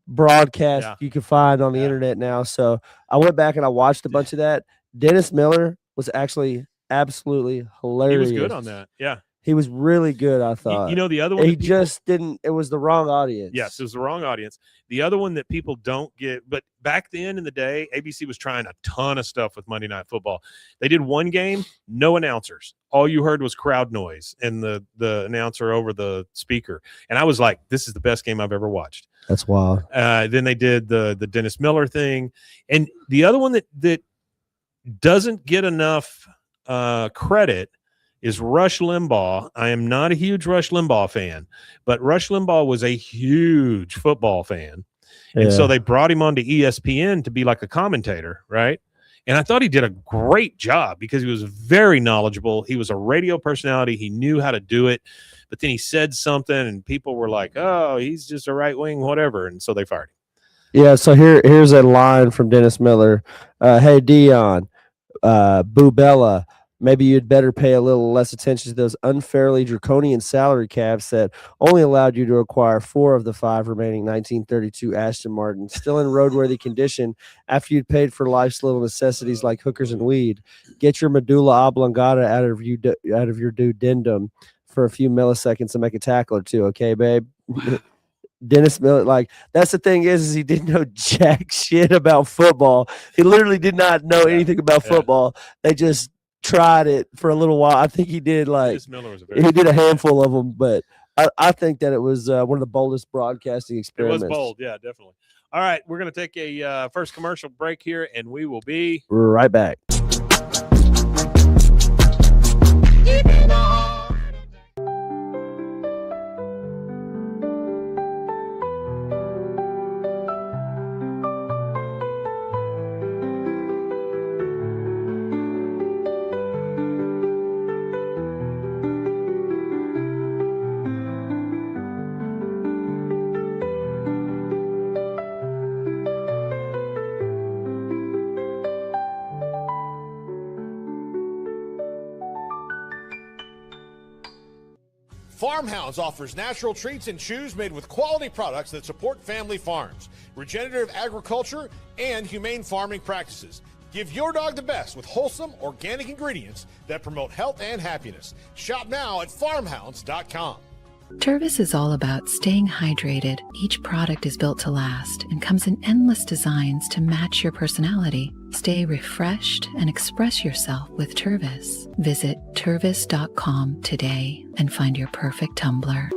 broadcast you can find on the internet now. So I went back and I watched a bunch of that. Dennis Miller was actually absolutely hilarious. He was good on that. Yeah. He was really good, I thought. You know, the other one, he just didn't, it was the wrong audience. Yes, it was the wrong audience. The other one that people don't get, but back then in the day, ABC was trying a ton of stuff with Monday Night Football. They did one game, no announcers. All you heard was crowd noise and the announcer over the speaker. And I was like, this is the best game I've ever watched. That's wild. Then they did the Dennis Miller thing. And the other one that doesn't get enough credit is Rush Limbaugh. I am not a huge Rush Limbaugh fan, but Rush Limbaugh was a huge football fan. And so they brought him onto ESPN to be like a commentator, right? And I thought he did a great job because he was very knowledgeable. He was a radio personality. He knew how to do it. But then he said something and people were like, oh, he's just a right wing, whatever. And so they fired him. Yeah, so here's a line from Dennis Miller. Hey, Dion, Boo Bella, maybe you'd better pay a little less attention to those unfairly draconian salary caps that only allowed you to acquire 4 of the 5 remaining 1932 Aston Martins, still in roadworthy condition after you'd paid for life's little necessities like hookers and weed. Get your medulla oblongata out of your duodendum for a few milliseconds and make a tackle or two, okay, babe? Dennis Miller, like, that's the thing is he didn't know jack shit about football. He literally did not know anything about football. They just tried it for a little while. I think he did he did a handful of them, but I think that it was one of the boldest broadcasting experiments. It was bold, yeah, definitely. All right, we're going to take a first commercial break here, and we will be right back. Farmhounds offers natural treats and chews made with quality products that support family farms, regenerative agriculture, and humane farming practices. Give your dog the best with wholesome, organic ingredients that promote health and happiness. Shop now at farmhounds.com. Tervis is all about staying hydrated. Each product is built to last and comes in endless designs to match your personality. Stay refreshed and express yourself with Tervis. Visit tervis.com today and find your perfect tumbler.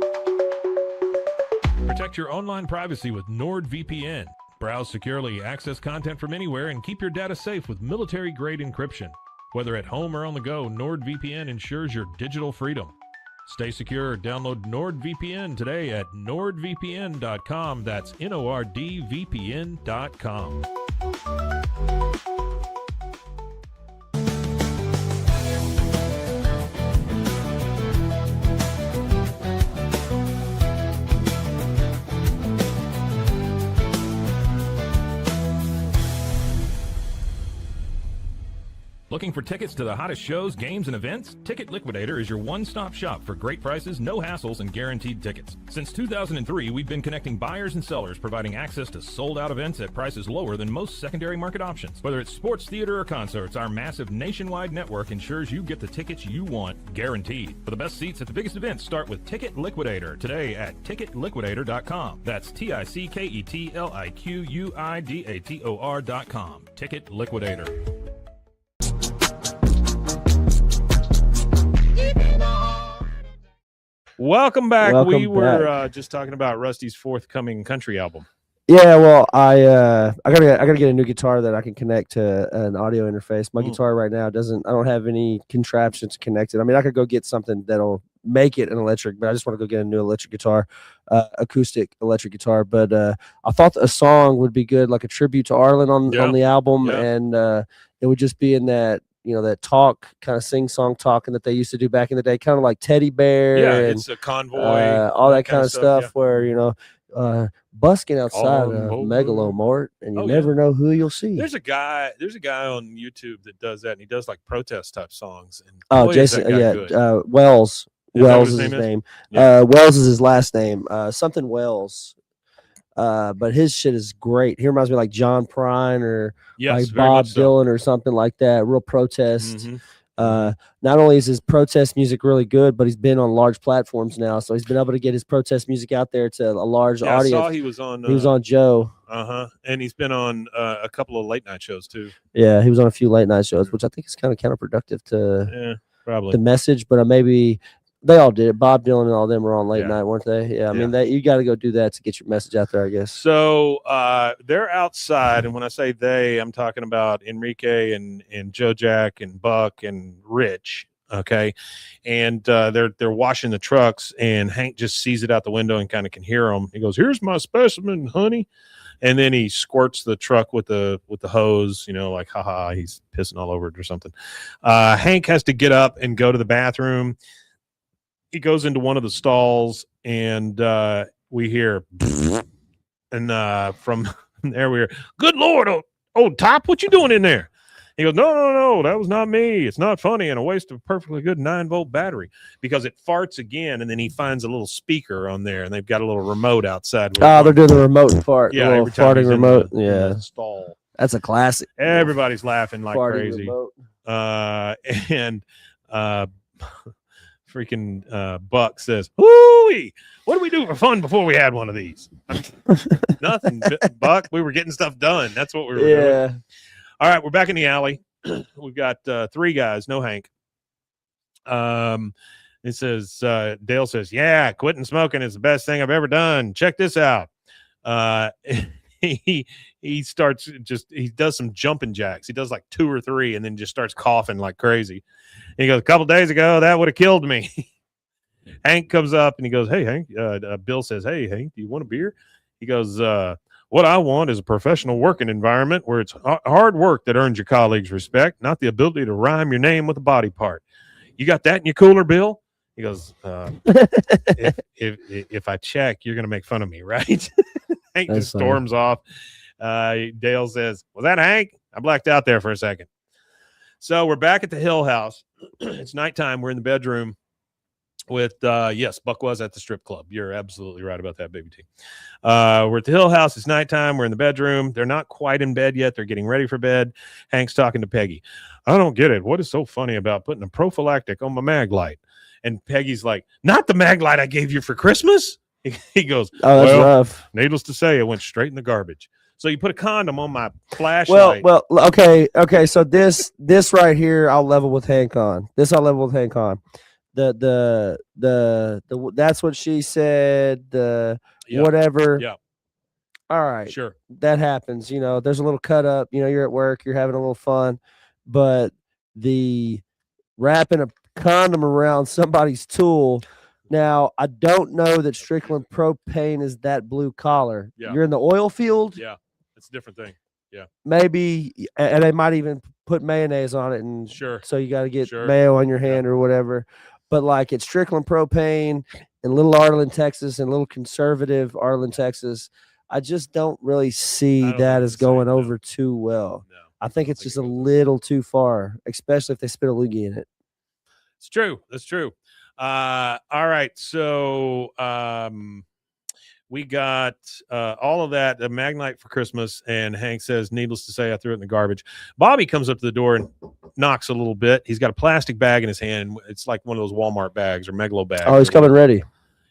Protect your online privacy with NordVPN. Browse securely, access content from anywhere, and keep your data safe with military-grade encryption. Whether at home or on the go, NordVPN ensures your digital freedom. Stay secure. Download NordVPN today at nordvpn.com. That's NORDVPN.com. Looking for tickets to the hottest shows, games, and events? Ticket Liquidator is your one-stop shop for great prices, no hassles, and guaranteed tickets. Since 2003, we've been connecting buyers and sellers, providing access to sold-out events at prices lower than most secondary market options. Whether it's sports, theater, or concerts, our massive nationwide network ensures you get the tickets you want, guaranteed. For the best seats at the biggest events, start with Ticket Liquidator today at ticketliquidator.com. That's TICKETLIQUIDATOR.com. Ticket Liquidator. Welcome back. Welcome we were back. just talking about Rusty's forthcoming country album. Yeah, well, I gotta get a new guitar that I can connect to an audio interface. My guitar right now I don't have any contraptions connected. I mean, I could go get something that'll make it an electric, but I just want to go get a new electric guitar, acoustic electric guitar. But I thought a song would be good, like a tribute to Arlen on the album, and it would just be in that, you know, that talk kind of sing-song talking that they used to do back in the day, kind of like Teddy Bear. Yeah, and it's a convoy, all that kind of stuff where, you know, busking outside Convoy. Megalomart, and you never know who you'll see. There's a guy on YouTube that does that, and he does like protest type songs. And Oh, Jason, Wells. Wells is his name. Wells is his last name. Something Wells. But his shit is great. He reminds me of like John Prine or like Bob Dylan or something like that. Real protest. Not only is his protest music really good, but he's been on large platforms now, so he's been able to get his protest music out there to a large audience. I saw he was on Joe. And he's been on a couple of late night shows too. Yeah, he was on a few late night shows, which I think is kind of counterproductive to the message, but maybe they all did it. Bob Dylan and all them were on late night, weren't they? Yeah, I mean, you got to go do that to get your message out there, I guess. So they're outside, and when I say they, I'm talking about Enrique and Joe Jack and Buck and Rich. Okay, and they're washing the trucks, and Hank just sees it out the window and kind of can hear them. He goes, "Here's my specimen, honey," and then he squirts the truck with the hose. You know, like haha, he's pissing all over it or something. Hank has to get up and go to the bathroom. He goes into one of the stalls, and we hear, and from there we hear, "Good Lord, old Top, what you doing in there?" He goes, no, that was not me. It's not funny, and a waste of a perfectly good 9-volt battery, because it farts again, and then he finds a little speaker on there, and they've got a little remote outside. Oh, they're doing the remote fart. Yeah, the little farting remote. In the stall. That's a classic. Everybody's laughing like crazy. Remote. Freaking Buck says, "Hoo-wee, what do we do for fun before we had one of these?" Nothing, Buck. We were getting stuff done. That's what we were doing. All right, we're back in the alley. We've got 3 guys, no Hank. It says, Dale says, "Yeah, quitting smoking is the best thing I've ever done. Check this out." He does some jumping jacks. He does like 2 or 3 and then just starts coughing like crazy. He goes, "A couple days ago, that would have killed me." Hank comes up and he goes, "Hey, Hank." Bill says, "Hey, Hank, do you want a beer?" He goes, "What I want is a professional working environment where it's hard work that earns your colleagues respect, not the ability to rhyme your name with a body part. You got that in your cooler, Bill?" He goes, if I check, you're going to make fun of me, right? Hank just storms off. Dale says, "Was that Hank? I blacked out there for a second." So we're back at the Hill house. It's nighttime. We're in the bedroom. with yes, Buck was at the strip club. You're absolutely right about that, baby T. We're at the Hill House. It's nighttime. We're in the bedroom. They're not quite in bed yet. They're getting ready for bed. Hank's talking to Peggy. I don't get it. What is so funny about putting a prophylactic on my mag light? And Peggy's like, not the mag light I gave you for Christmas. He goes, Oh, that's well, rough. needless to say, it went straight in the garbage. So you put a condom on my flashlight. Well, okay. So this right here, I'll level with Hank on. The that's what she said. The Yeah. whatever. Yeah. All right. Sure. That happens. There's a little cut up. You're at work. You're having a little fun, but the wrapping a condom around somebody's tool. Now, I don't know that Strickland propane is that blue collar. Yeah. You're in the oil field. Yeah. It's a different thing. Yeah. Maybe, and they might even put mayonnaise on it, and Sure. so you got to get Sure. mayo on your hand or whatever. But like it's Strickland propane in Little Arlen, Texas, and little conservative Arlen, Texas. I just don't really see don't that think as it's the same, going no. over too well. No. I think it's think just it a goes over. little too far, especially if they spit a loogie in it. It's true. That's true. All right. So we got all of that, the Magnite for Christmas, and Hank says, needless to say, I threw it in the garbage. Bobby comes up to the door and knocks a little bit. He's got a plastic bag in his hand. It's like one of those Walmart bags or Megalo bags. Oh, he's coming ready.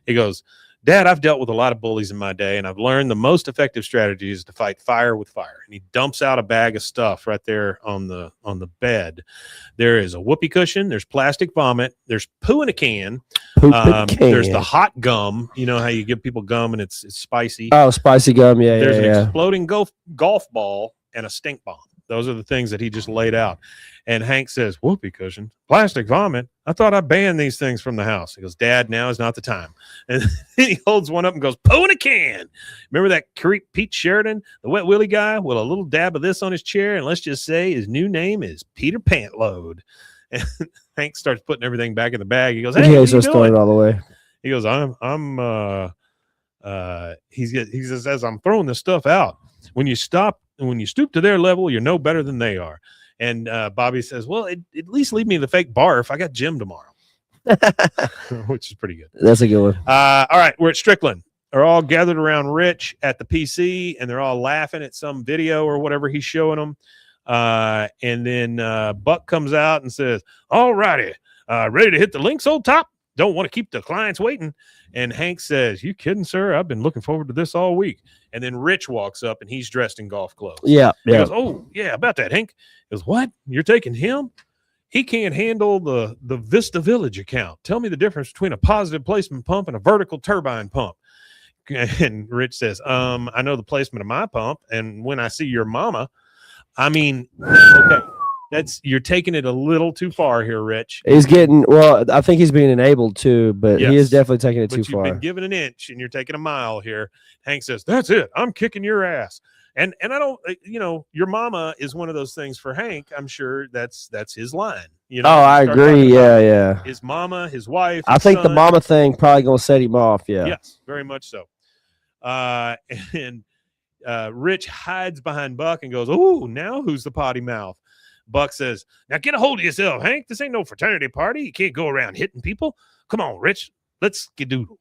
He goes, Dad, I've dealt with a lot of bullies in my day, and I've learned the most effective strategy is to fight fire with fire. And he dumps out a bag of stuff right there on the bed. There is a whoopee cushion. There's plastic vomit. There's poo in a can. There's the hot gum. You know how you give people gum and it's spicy. Oh, spicy gum. Yeah, There's an yeah. exploding golf ball and a stink bomb. Those are the things that he just laid out. And Hank says, whoopee cushion, plastic vomit. I thought I banned these things from the house. He goes, Dad, now is not the time. And he holds one up and goes, poo in a can. Remember that creep Pete Sheridan, the wet willy guy with a little dab of this on his chair? And let's just say his new name is Peter Pantload. And Hank starts putting everything back in the bag. He goes, hey, what are you doing? All the way. He goes, he says, I'm throwing this stuff out. When you stoop to their level, you're no better than they are. And Bobby says, well, at least leave me the fake barf. I got gym tomorrow, which is pretty good. That's a good one. All right. We're at Strickland. They're all gathered around Rich at the PC, and they're all laughing at some video or whatever he's showing them. And then Buck comes out and says, all righty, ready to hit the links, old top? Don't want to keep the clients waiting. And Hank says, you kidding, sir? I've been looking forward to this all week. And then Rich walks up, and he's dressed in golf clothes. Yeah. He goes, oh, yeah, about that, Hank. He goes, what? You're taking him? He can't handle the Vista Village account. Tell me the difference between a positive placement pump and a vertical turbine pump. And Rich says, I know the placement of my pump. And when I see your mama, I mean, okay. You're taking it a little too far here, Rich. He's getting, well, I think he's being enabled too, but he is definitely taking it too far. You've been given an inch and you're taking a mile here. Hank says, that's it. I'm kicking your ass. And I don't, your mama is one of those things for Hank. I'm sure that's his line. Oh, I agree. Yeah. His mama, his wife. I think the mama thing probably going to set him off. Yeah. Yes, very much so. And Rich hides behind Buck and goes, oh, now who's the potty mouth? Buck says, now get a hold of yourself, Hank. This ain't no fraternity party. You can't go around hitting people. Come on, Rich. Let's skedoodle.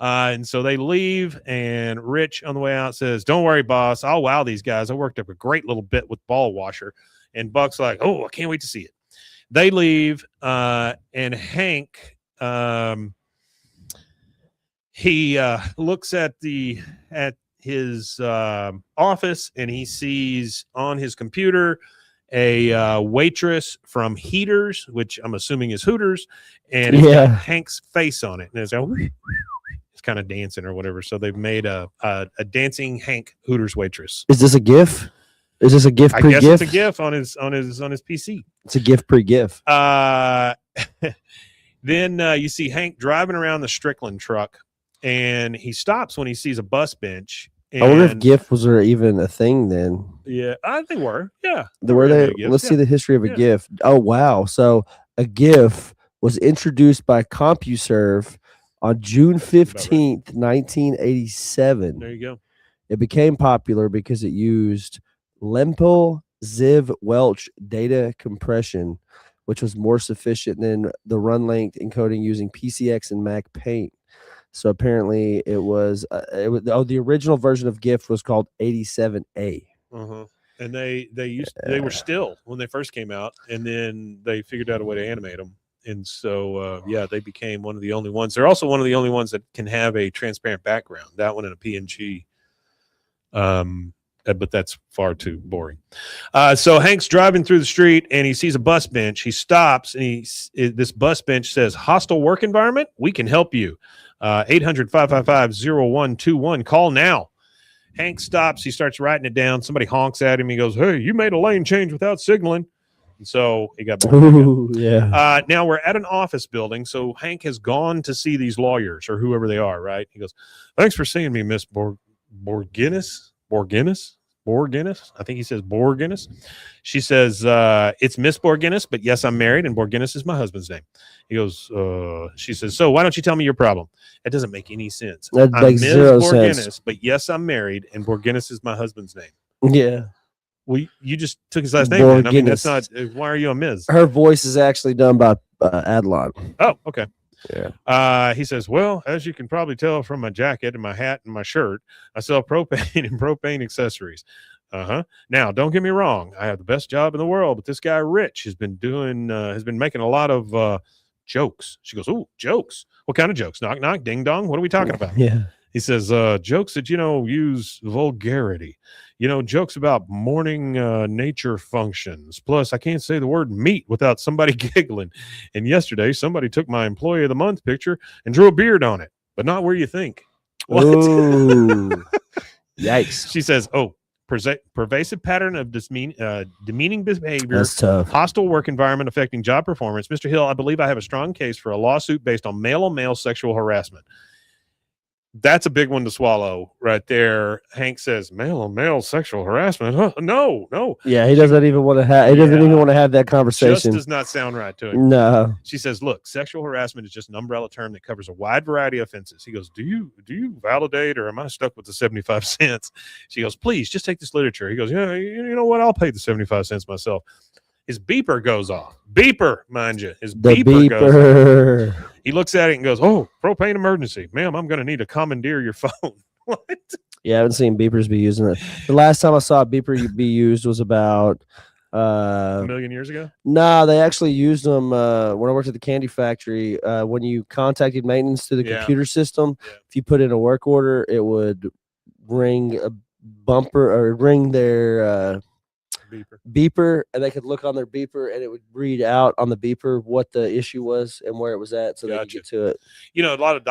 And so they leave, and Rich on the way out says, don't worry, boss. I'll wow these guys. I worked up a great little bit with ball washer. And Buck's like, oh, I can't wait to see it. They leave, and Hank, he looks at his office, and he sees on his computer a waitress from Heaters, which I'm assuming is Hooters, and it's got Hank's face on it, and it's kind of dancing or whatever. So they've made a dancing Hank Hooters waitress. Is this a GIF? Is this a GIF pre-GIF? I guess it's a GIF on his PC. It's a GIF pre-GIF. Then you see Hank driving around the Strickland truck, and he stops when he sees a bus bench. I wonder if GIF was there even a thing then. Yeah, I think they were. Yeah. Were they? Let's see the history of a GIF. Oh, wow. So a GIF was introduced by CompuServe on June 15th, 1987. There you go. It became popular because it used Lempel Ziv Welch data compression, which was more sufficient than the run length encoding using PCX and Mac Paint. So apparently it was the original version of GIF was called 87A. And they were still when they first came out, and then they figured out a way to animate them. And so, they became one of the only ones. They're also one of the only ones that can have a transparent background. That one in a PNG. But that's far too boring. So Hank's driving through the street and he sees a bus bench. He stops and this bus bench says, "Hostile work environment? We can help you. 800-555-0121. Call now." Hank stops. He starts writing it down. Somebody honks at him. He goes, "Hey, you made a lane change without signaling." And so he got bored. Now we're at an office building. So Hank has gone to see these lawyers or whoever they are, right? He goes, "Thanks for seeing me, Miss Borginis. I think he says Borginis. She says, "It's Miss Borginis, but yes, I'm married, and Borginis is my husband's name." He goes, she says, "So why don't you tell me your problem?" It doesn't make any sense. That I'm makes Ms. zero Borginis, sense. but yes, I'm married, and Borginis is my husband's name. Yeah. Well, you just took his last name. Man. I mean, that's not. Why are you a Ms.? Her voice is actually done by Adlon. Oh, okay. Yeah. He says, "Well, as you can probably tell from my jacket and my hat and my shirt, I sell propane and propane accessories." Now, don't get me wrong. I have the best job in the world, but this guy Rich has been making a lot of jokes. She goes, "Ooh, jokes. What kind of jokes? Knock, knock, ding dong. What are we talking about?" Yeah. He says, "Jokes that, use vulgarity, jokes about morning nature functions. Plus, I can't say the word meat without somebody giggling. And yesterday, somebody took my employee of the month picture and drew a beard on it, but not where you think." What? Ooh. Yikes. She says, "Oh, pervasive pattern of demeaning behavior. That's tough. Hostile work environment affecting job performance. Mr. Hill, I believe I have a strong case for a lawsuit based on male-on-male sexual harassment." That's a big one to swallow right there. Hank says, "Male-on-male sexual harassment? Huh? No. Yeah, he doesn't even want to have. He doesn't even want to have that conversation. Just does not sound right to him." No. She says, "Look, sexual harassment is just an umbrella term that covers a wide variety of offenses." He goes, Do you validate, or am I stuck with the 75 cents? She goes, "Please, just take this literature." He goes, "Yeah, you know what? I'll pay the 75 cents myself." His beeper goes off. Beeper, mind you. His beeper goes off. He looks at it and goes, "Oh, propane emergency. Ma'am, I'm going to need to commandeer your phone." What? Yeah, I haven't seen beepers be used. The last time I saw a beeper be used was about a million years ago? No, they actually used them when I worked at the candy factory. When you contacted maintenance through the computer system, if you put in a work order, it would ring a bumper or ring their beeper, and they could look on their beeper and it would read out on the beeper what the issue was and where it was at, so they could get to it. A lot of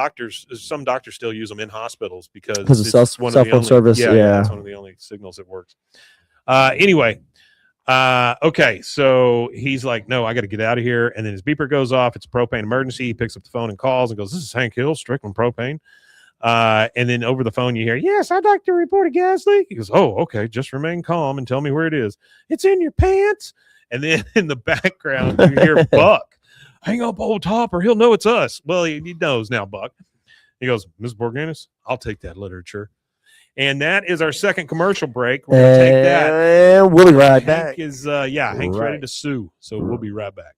some doctors still use them in hospitals because of cell phone service. Yeah, it's one of the only signals that works. Anyway, okay, so he's like, "No, I got to get out of here." And then his beeper goes off. It's a propane emergency. He picks up the phone and calls and goes, "This is Hank Hill, Strickland Propane." And then over the phone you hear, "Yes, I'd like to report a gas leak." He goes, "Oh, okay, just remain calm and tell me where it is." "It's in your pants." And then in the background you hear Buck, "Hang up, old top, or he'll know it's us." Well, he knows now, Buck. He goes, "Ms. Borginis, I'll take that literature." And that is our second commercial break. We're going to take that. And we'll be right back. Hank's ready to sue. So we'll be right back.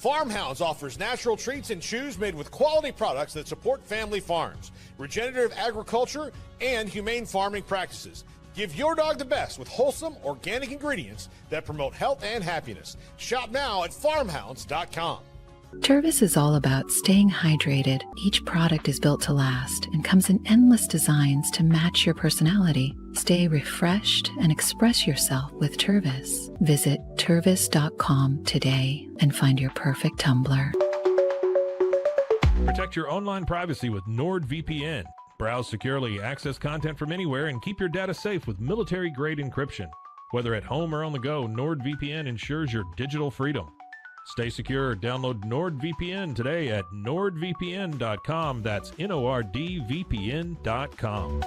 Farmhounds offers natural treats and chews made with quality products that support family farms, regenerative agriculture, and humane farming practices. Give your dog the best with wholesome, organic ingredients that promote health and happiness. Shop now at farmhounds.com. Tervis is all about staying hydrated. Each product is built to last and comes in endless designs to match your personality. Stay refreshed and express yourself with Tervis. Visit tervis.com today and find your perfect tumbler. Protect your online privacy with NordVPN. Browse securely, access content from anywhere, and keep your data safe with military-grade encryption. Whether at home or on the go, NordVPN ensures your digital freedom. Stay secure. Download NordVPN today at nordvpn.com. That's NORDVPN.com.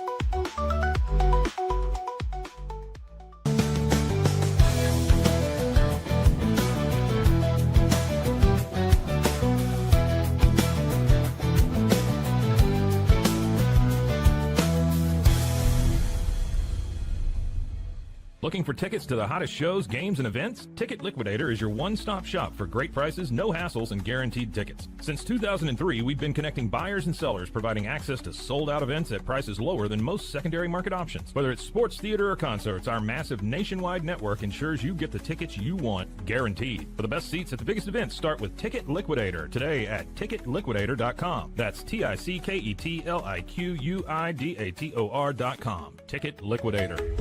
Looking for tickets to the hottest shows, games, and events? Ticket Liquidator is your one-stop shop for great prices, no hassles, and guaranteed tickets. Since 2003, we've been connecting buyers and sellers, providing access to sold-out events at prices lower than most secondary market options. Whether it's sports, theater, or concerts, our massive nationwide network ensures you get the tickets you want, guaranteed. For the best seats at the biggest events, start with Ticket Liquidator today at ticketliquidator.com. That's TICKETLIQUIDATOR.com. Ticket Liquidator.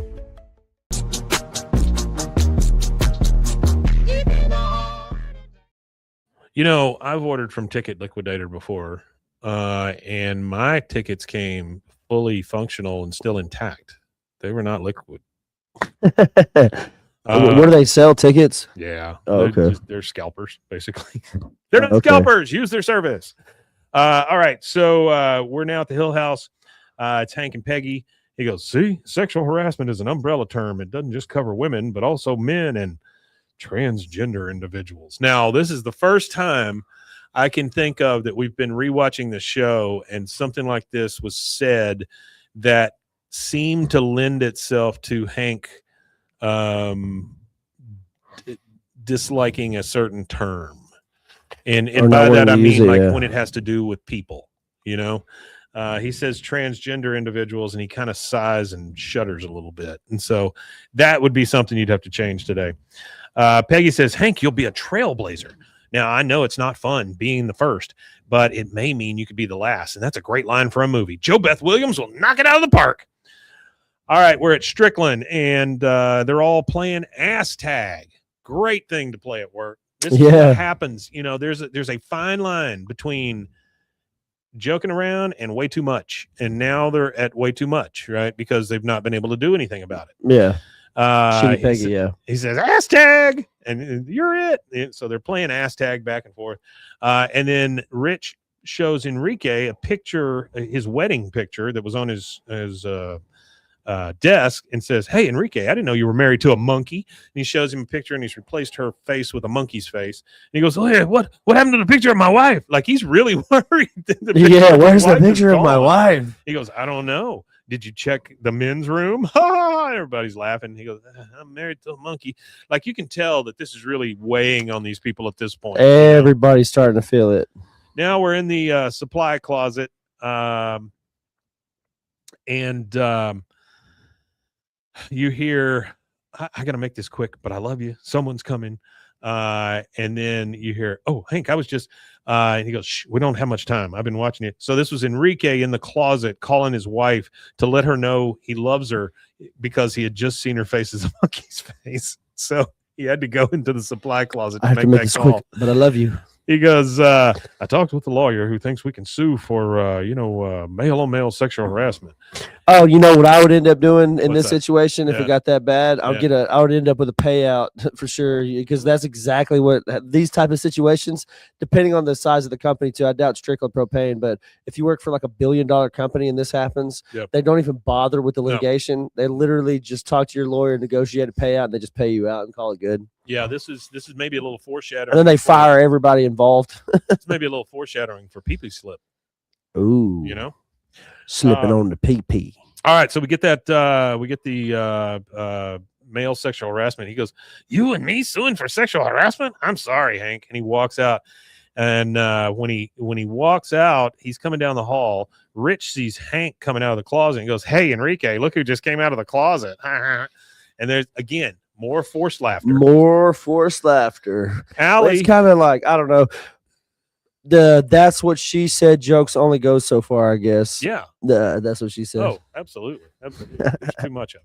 You know, I've ordered from Ticket Liquidator before, and my tickets came fully functional and still intact. They were not liquid. Where do they sell tickets? Yeah. Oh, okay. They're scalpers, basically. They're not Okay. scalpers. Use their service. All right. So we're now at the Hill House. It's Hank and Peggy. He goes, see, sexual harassment is an umbrella term. It doesn't just cover women, but also men and transgender individuals. Now, this is the first time I can think of that we've been rewatching the show and something like this was said that seemed to lend itself to Hank disliking a certain term. And by that, I mean, when it has to do with people, you know. He says transgender individuals, and he kind of sighs and shudders a little bit. And so that would be something you'd have to change today. Peggy says, Hank, you'll be a trailblazer. Now, I know it's not fun being the first, but it may mean you could be the last. And that's a great line for a movie. Joe Beth Williams will knock it out of the park. All right, we're at Strickland, and they're all playing ass tag. Great thing to play at work. This is what happens. You know, there's a fine line between joking around and way too much. And now they're at way too much, right? Because they've not been able to do anything about it. Yeah. Shitty Peggy, he says ass tag, and you're it. And so they're playing ass tag back and forth. And then Rich shows Enrique a picture, his wedding picture that was on his desk, and says, hey, Enrique, I didn't know you were married to a monkey. And he shows him a picture, and he's replaced her face with a monkey's face. And he goes, oh, yeah, what happened to the picture of my wife? Like, he's really worried. Yeah, where's the picture of my wife? He goes, I don't know. Did you check the men's room? Everybody's laughing. He goes, I'm married to a monkey. Like, you can tell that this is really weighing on these people at this point. Everybody's starting to feel it. Now we're in the supply closet. You hear, I got to make this quick, but I love you. Someone's coming. And then you hear, oh, Hank, I was just, and he goes, shh, we don't have much time. I've been watching it. So this was Enrique in the closet calling his wife to let her know he loves her because he had just seen her face as a monkey's face. So he had to go into the supply closet to make that call. Quick, but I love you. He goes, I talked with the lawyer who thinks we can sue for, male-on-male sexual harassment. Oh, you know what I would end up doing in What's this that? situation if it got that bad? I would end up with a payout for sure, because that's exactly what these type of situations, depending on the size of the company too. I doubt Strickland Propane, but if you work for like $1 billion company and this happens, they don't even bother with the litigation. They literally just talk to your lawyer, negotiate a payout, and they just pay you out and call it good. Yeah, this is maybe a little foreshadowing. And then they fire everybody involved. It's maybe a little foreshadowing for pee-pee slip. Ooh, you know, slipping on the pee-pee. All right, so we get that. We get the male sexual harassment. He goes, "You and me suing for sexual harassment? I'm sorry, Hank." And he walks out. And when he walks out, he's coming down the hall. Rich sees Hank coming out of the closet and goes, "Hey, Enrique, look who just came out of the closet!" And there's again more forced laughter. More forced laughter. Allie, it's kind of like, I don't know. That's what she said jokes only goes so far, I guess. Yeah. That's what she said. Oh, absolutely. There's too much of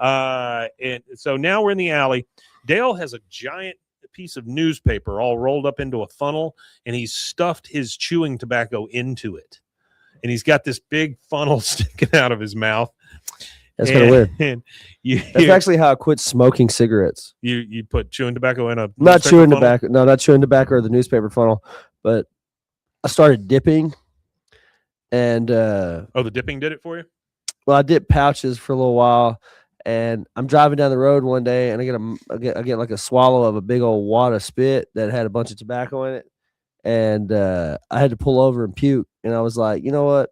it. And so now we're in the alley. Dale has a giant piece of newspaper all rolled up into a funnel, and he's stuffed his chewing tobacco into it. and he's got this big funnel sticking out of his mouth. That's kind of weird. And That's actually how I quit smoking cigarettes. you put chewing tobacco in a Not newspaper chewing funnel? tobacco. No, not chewing tobacco or the newspaper funnel. But I started dipping, and Oh, the dipping did it for you? well, I dipped pouches for a little while, and I'm driving down the road one day, and I get like a swallow of a big old wad of spit that had a bunch of tobacco in it, and I had to pull over and puke, and I was like, you know what?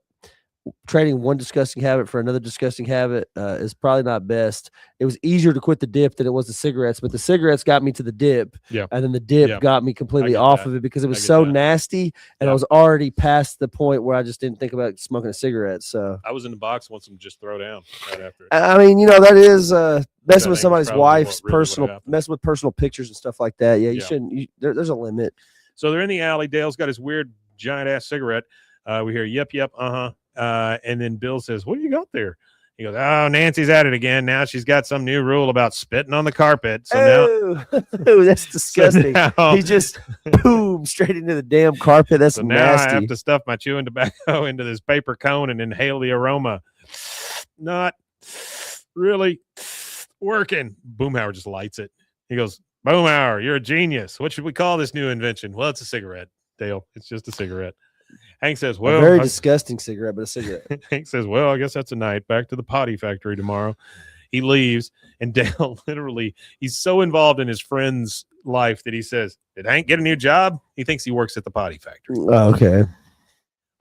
Trading one disgusting habit for another disgusting habit is probably not best. It was easier to quit the dip than it was the cigarettes, but the cigarettes got me to the dip, Yeah. and then the dip Yeah. got me completely get off that. of it because it was get so that. nasty, and Yeah. I was already past the point where I just didn't think about smoking a cigarette. So I was in the box once and just throw down right after it. I mean, that is That messing is with somebody's probably wife's what really would've personal, happened. messing with personal pictures and stuff like that. Yeah, you Yeah. shouldn't. There's a limit. So they're in the alley. Dale's got his weird giant ass cigarette. We hear yep, and then Bill says, "What do you got there?" He goes, "Oh, Nancy's at it again. Now she's got some new rule about spitting on the carpet. So Oh, that's disgusting. now, He just boom straight into the damn carpet. That's so now I have nasty. to stuff my chewing tobacco into this paper cone and inhale the aroma. Not really working." Boomhauer just lights it. He goes, "Boomhauer, you're a genius. What should we call this new invention?" "Well, it's a cigarette, Dale. It's just a cigarette." Hank says, A "Well, very disgusting cigarette, but a cigarette. Hank says, "Well, I guess that's a night. Back to the potty factory tomorrow." He leaves, and Dale literally, he's so involved in his friend's life that he says, "Did Hank get a new job?" He thinks he works at the potty factory. Oh, okay.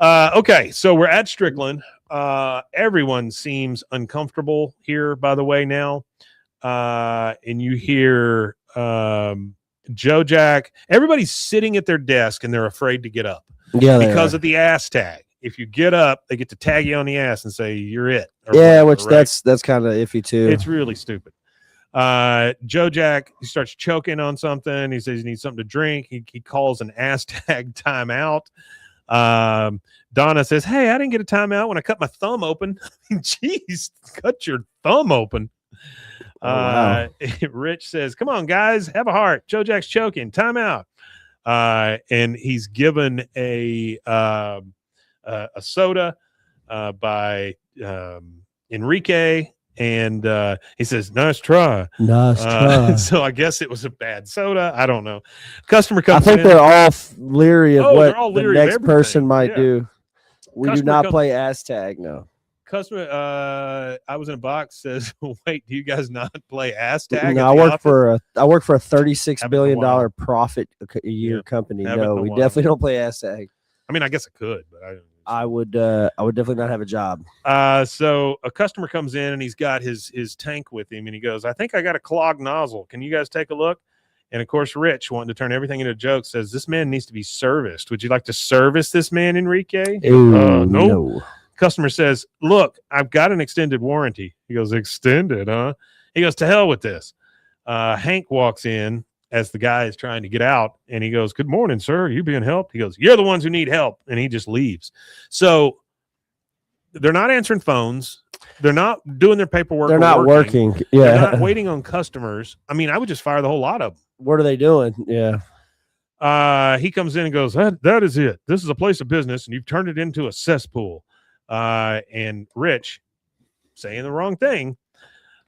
Okay, so we're at Strickland. Everyone seems uncomfortable here, by the way, now. And you hear Joe Jack. Everybody's sitting at their desk, and they're afraid to get up. Yeah, Because of the ass tag. If you get up, they get to tag you on the ass and say you're it. or yeah, whatever, which right? that's kind of iffy too. It's really stupid. Joe Jack, he starts choking on something. He says he needs something to drink. He calls an ass tag timeout. Donna says, "Hey, I didn't get a timeout when I cut my thumb open." Jeez, cut your thumb open. Wow. Rich says, "Come on, guys, have a heart. Joe Jack's choking. Timeout." And he's given a soda by Enrique, and he says, "Nice try." Nice try. So I guess it was a bad soda. I don't know. Customer I comes think in. they're all leery of Oh, what they're all the leery of next everything. person might Yeah. do. We do Customer not comes- play ass tag. No. Customer, I was in a box. Says, "Wait, do you guys not play ass tag?" No, at I the work office?" for a $36 Haven't in a billion while. profit a year Yeah. company. Haven't in No, a we while. definitely don't play ass tag. I mean, I guess I could, but I would definitely not have a job. So a customer comes in and he's got his tank with him, and he goes, "I think I got a clogged nozzle. Can you guys take a look?" And of course, Rich, wanting to turn everything into a joke, says, "This man needs to be serviced. Would you like to service this man, Enrique?" Ooh, No. no. Customer says, "Look, I've got an extended warranty." He goes, "Extended, huh?" He goes, "To hell with this." Hank walks in as the guy is trying to get out, and he goes, "Good morning, sir. Are you being helped?" He goes, "You're the ones who need help." And he just leaves. So they're not answering phones. They're not doing their paperwork. They're or not working. They're Yeah. not waiting on customers. I mean, I would just fire the whole lot of them. What are they doing? Yeah. He comes in and goes, that is it. This is a place of business, and you've turned it into a cesspool. And Rich, saying the wrong thing,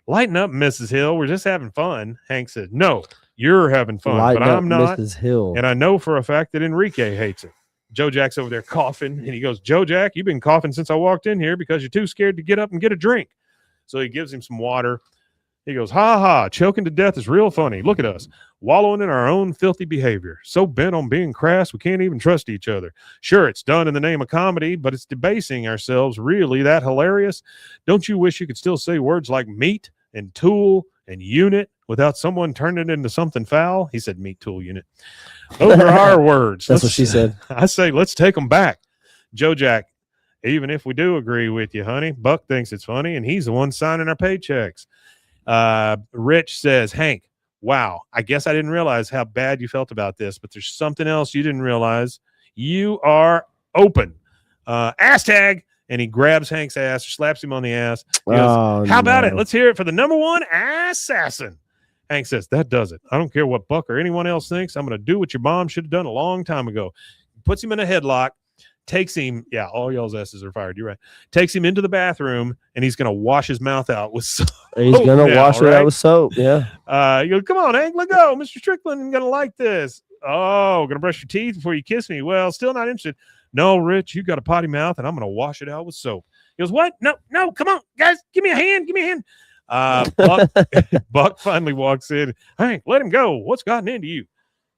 "Lighten up, Mrs. Hill. We're just having fun." Hank said, "No, you're having fun, Lighten but up, I'm not. Mrs. Hill. And I know for a fact that Enrique hates it." Joe Jack's over there coughing, and he goes, "Joe Jack, you've been coughing since I walked in here because you're too scared to get up and get a drink." So he gives him some water. He goes, "Ha ha, choking to death is real funny. Look at us, wallowing in our own filthy behavior. So bent on being crass, we can't even trust each other. Sure, it's done in the name of comedy, but it's debasing ourselves. Really that hilarious? Don't you wish you could still say words like meat and tool and unit without someone turning it into something foul?" He said meat, tool, unit. "Those are our words." That's what she said. I say, let's take them back. Joe Jack, "Even if we do agree with you, honey, Buck thinks it's funny, and he's the one signing our paychecks." Rich says, "Hank, wow, I guess I didn't realize how bad you felt about this, but there's something else you didn't realize. You are open. Ass tag." And he grabs Hank's ass, slaps him on the ass. He goes, Oh, "How about no. it? Let's hear it for the number one assassin." Hank says, "That does it. I don't care what Buck or anyone else thinks. I'm going to do what your mom should have done a long time ago." Puts him in a headlock, takes him. Yeah, all y'all's asses are fired. You're right. Takes him into the bathroom, and he's gonna wash his mouth out with soap. He's gonna now, wash it right? out with soap. Yeah. You go, come on, Hank, let go. Mr. Strickland, I'm gonna like this. Oh, gonna brush your teeth before you kiss me. Well, still not interested. No, Rich, you got a potty mouth, and I'm gonna wash it out with soap. He goes, what? No, come on, guys, give me a hand. Buck finally walks in. Hank, let him go. What's gotten into you?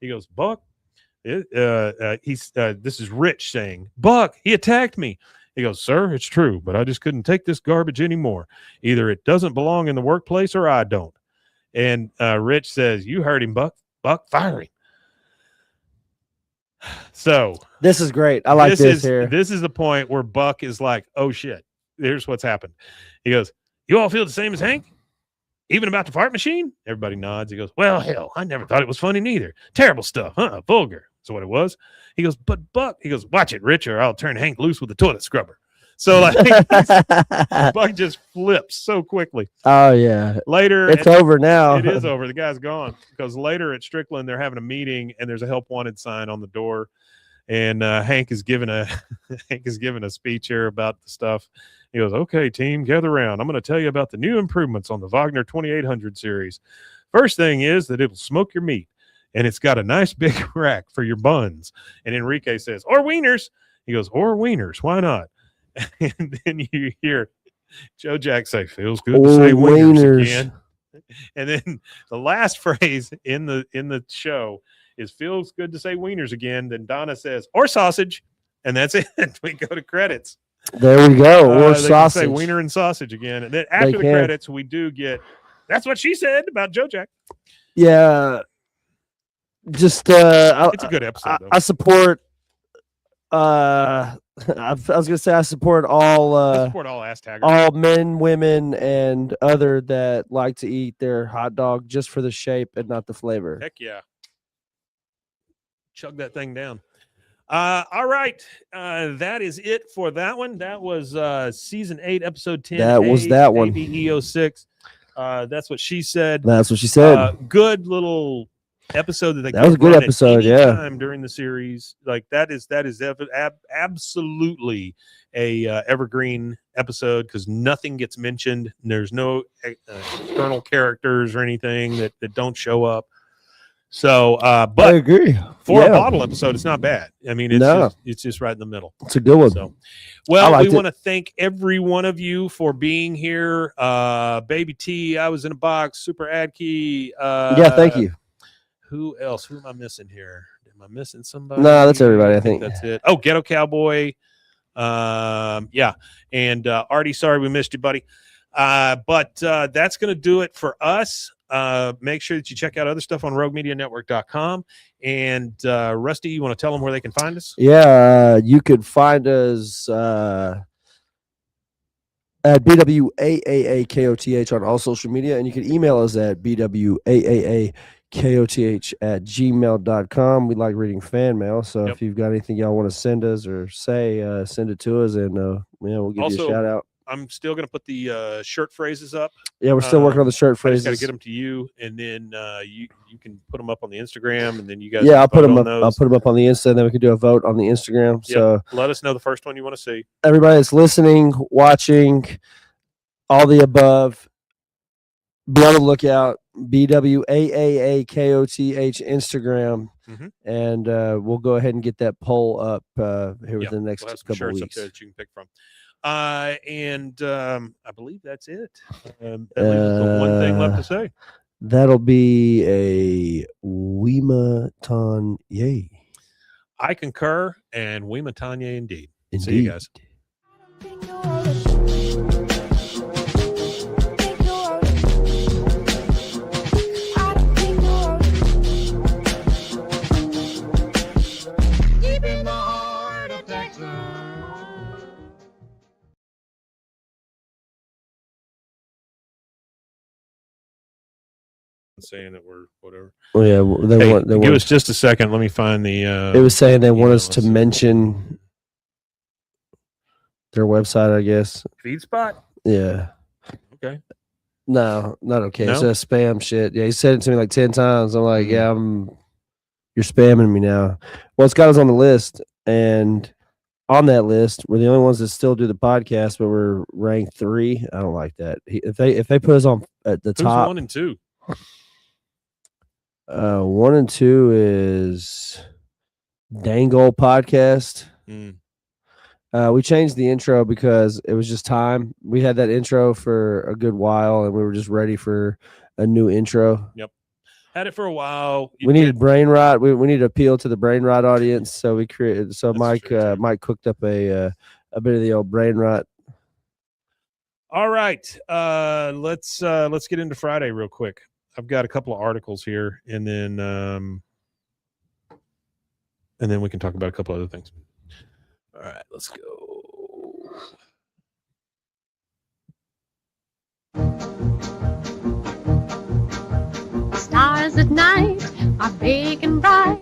He goes, Buck. This is Rich saying, Buck, he attacked me. He goes, sir, it's true, but I just couldn't take this garbage anymore. Either it doesn't belong in the workplace or I don't. And Rich says, you heard him, Buck. Buck, fire him. So this is great. I like this here. This is the point where Buck is like, oh shit, here's what's happened. He goes, you all feel the same as Hank? Even about the fart machine? Everybody nods. He goes, well, hell, I never thought it was funny neither. Terrible stuff, huh? Vulgar. That's what it was. He goes, but Buck, he goes, watch it, Rich, or I'll turn Hank loose with the toilet scrubber. So like Buck just flips so quickly. Oh yeah. Later, it's over now. It is over. The guy's gone because later at Strickland they're having a meeting and there's a help wanted sign on the door, and Hank is giving a speech here about the stuff. He goes, okay, team, gather around. I'm going to tell you about the new improvements on the Wagner 2800 series. First thing is that it'll smoke your meat, and it's got a nice big rack for your buns. And Enrique says, or wieners. He goes, or wieners. Why not? And then you hear Joe Jack say, feels good to say wieners again. And then the last phrase in the show is feels good to say wieners again. Then Donna says, or sausage. And that's it. We go to credits. There we go. Or sausage. Say wiener and sausage again. And then after the credits, we do get, that's what she said about Joe Jack. Yeah. Just it's a good episode. I support I was gonna say I support all ass taggers. All men, women, and other that like to eat their hot dog just for the shape and not the flavor. Heck yeah. Chug that thing down. All right. That is it for that one. That was season 8, episode 10. That was that one. ABE06. That's what she said. That's what she said. Good little episode that was a good episode. Yeah. During the series, like that is absolutely a evergreen episode because nothing gets mentioned. There's no external characters or anything that don't show up. So, but I agree. For a bottle episode, it's not bad. I mean, it's just right in the middle. It's a good one. So, well, we want to thank every one of you for being here. Baby T, I was in a box. Super Adkey. Yeah, thank you. Who else? Who am I missing here? Am I missing somebody? No, that's everybody. I think that's it. Oh, Ghetto Cowboy. Yeah, and Artie, sorry we missed you, buddy. But that's going to do it for us. Make sure that you check out other stuff on roguemedianetwork.com. And Rusty, you want to tell them where they can find us? Yeah, you could find us at BWAAAKOTH on all social media, and you can email us at BWAAAKOTH@gmail.com. We like reading fan mail, so if you've got anything y'all want to send us or say, send it to us, and we'll give you a shout out. I'm still going to put the shirt phrases up. Yeah, we're still working on the shirt phrases. I just got to get them to you, and then you can put them up on the Instagram, and then you guys. Yeah, I'll put them up. I'll put them up on the Insta, and then we can do a vote on the Instagram. Yep. So let us know the first one you want to see. Everybody that's listening, watching, all the above, be on the lookout. BWAAAKOTH Instagram, and we'll go ahead and get that poll up here within the next couple of weeks. Up there that you can pick from. And I believe that's it. That leaves the one thing left to say. That'll be a Weema Tanya. I concur, and Weema Tanya indeed. See you guys. Saying that we're whatever. Oh yeah, they give us just a second. Let me find the. It was saying they want us to mention their website, I guess. FeedSpot. Yeah. Okay. No, not okay. No? It's a spam shit. Yeah, he said it to me like 10 times. I'm like, yeah, you're spamming me now. Well, it's got us on the list, and on that list. We're the only ones that still do the podcast, but we're ranked 3. I don't like that. If they put us on at the Who's top, 1 and 2? 1 and 2 is Dangle Podcast. Mm. We changed the intro because it was just time. We had that intro for a good while, and we were just ready for a new intro. Yep. Had it for a while. We needed brain rot. We need to appeal to the brain rot audience, so we created. So That's Mike true, too. Mike cooked up a bit of the old brain rot. All right. Let's get into Friday real quick. I've got a couple of articles here, and then we can talk about a couple other things. All right, let's go. Stars at night are big and bright.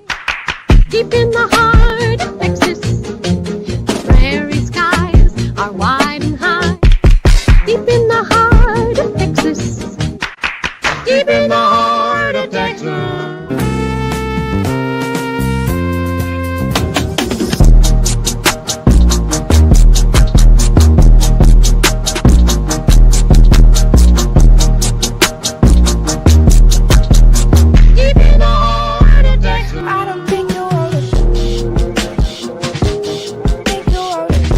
Deep in the heart of Texas, the prairie skies are wide and high. Deep in the heart of Texas, deep in the heart of Texas. Deep in the heart of Texas. I don't think you wrote it. Think you wrote it.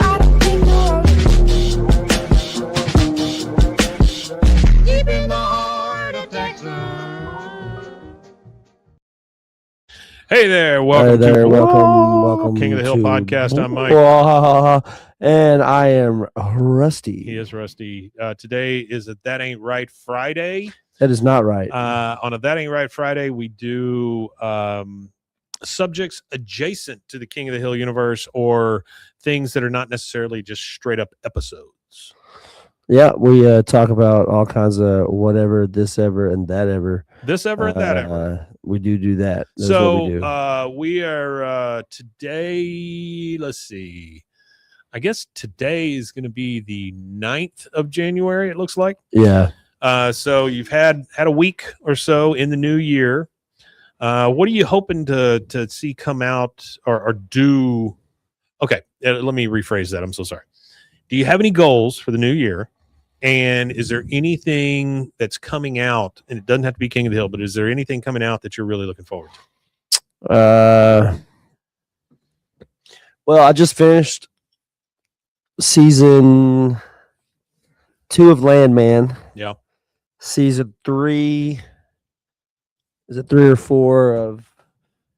I don't think you wrote it. Deep in the heart of Texas. Hey there, welcome Hey there, to welcome King of the Hill to podcast. I'm Mike. Bwaaa, and I am Rusty. He is Rusty. Today is a That Ain't Right Friday. That is not right. On a That Ain't Right Friday, we do subjects adjacent to the King of the Hill universe or things that are not necessarily just straight up episodes. Yeah, we talk about all kinds of whatever, this ever, and that ever. This ever and that ever. We do that. That's So what we do. we are today, let's see. I guess today is going to be the 9th of January, it looks like. Yeah. So you've had a week or so in the new year. What are you hoping to see come out or do? Okay, let me rephrase that. I'm so sorry. Do you have any goals for the new year? And is there anything that's coming out? And it doesn't have to be King of the Hill, but is there anything coming out that you're really looking forward to? Well, I just finished season 2 of Landman. Yeah. Season 3. Is it 3 or 4 of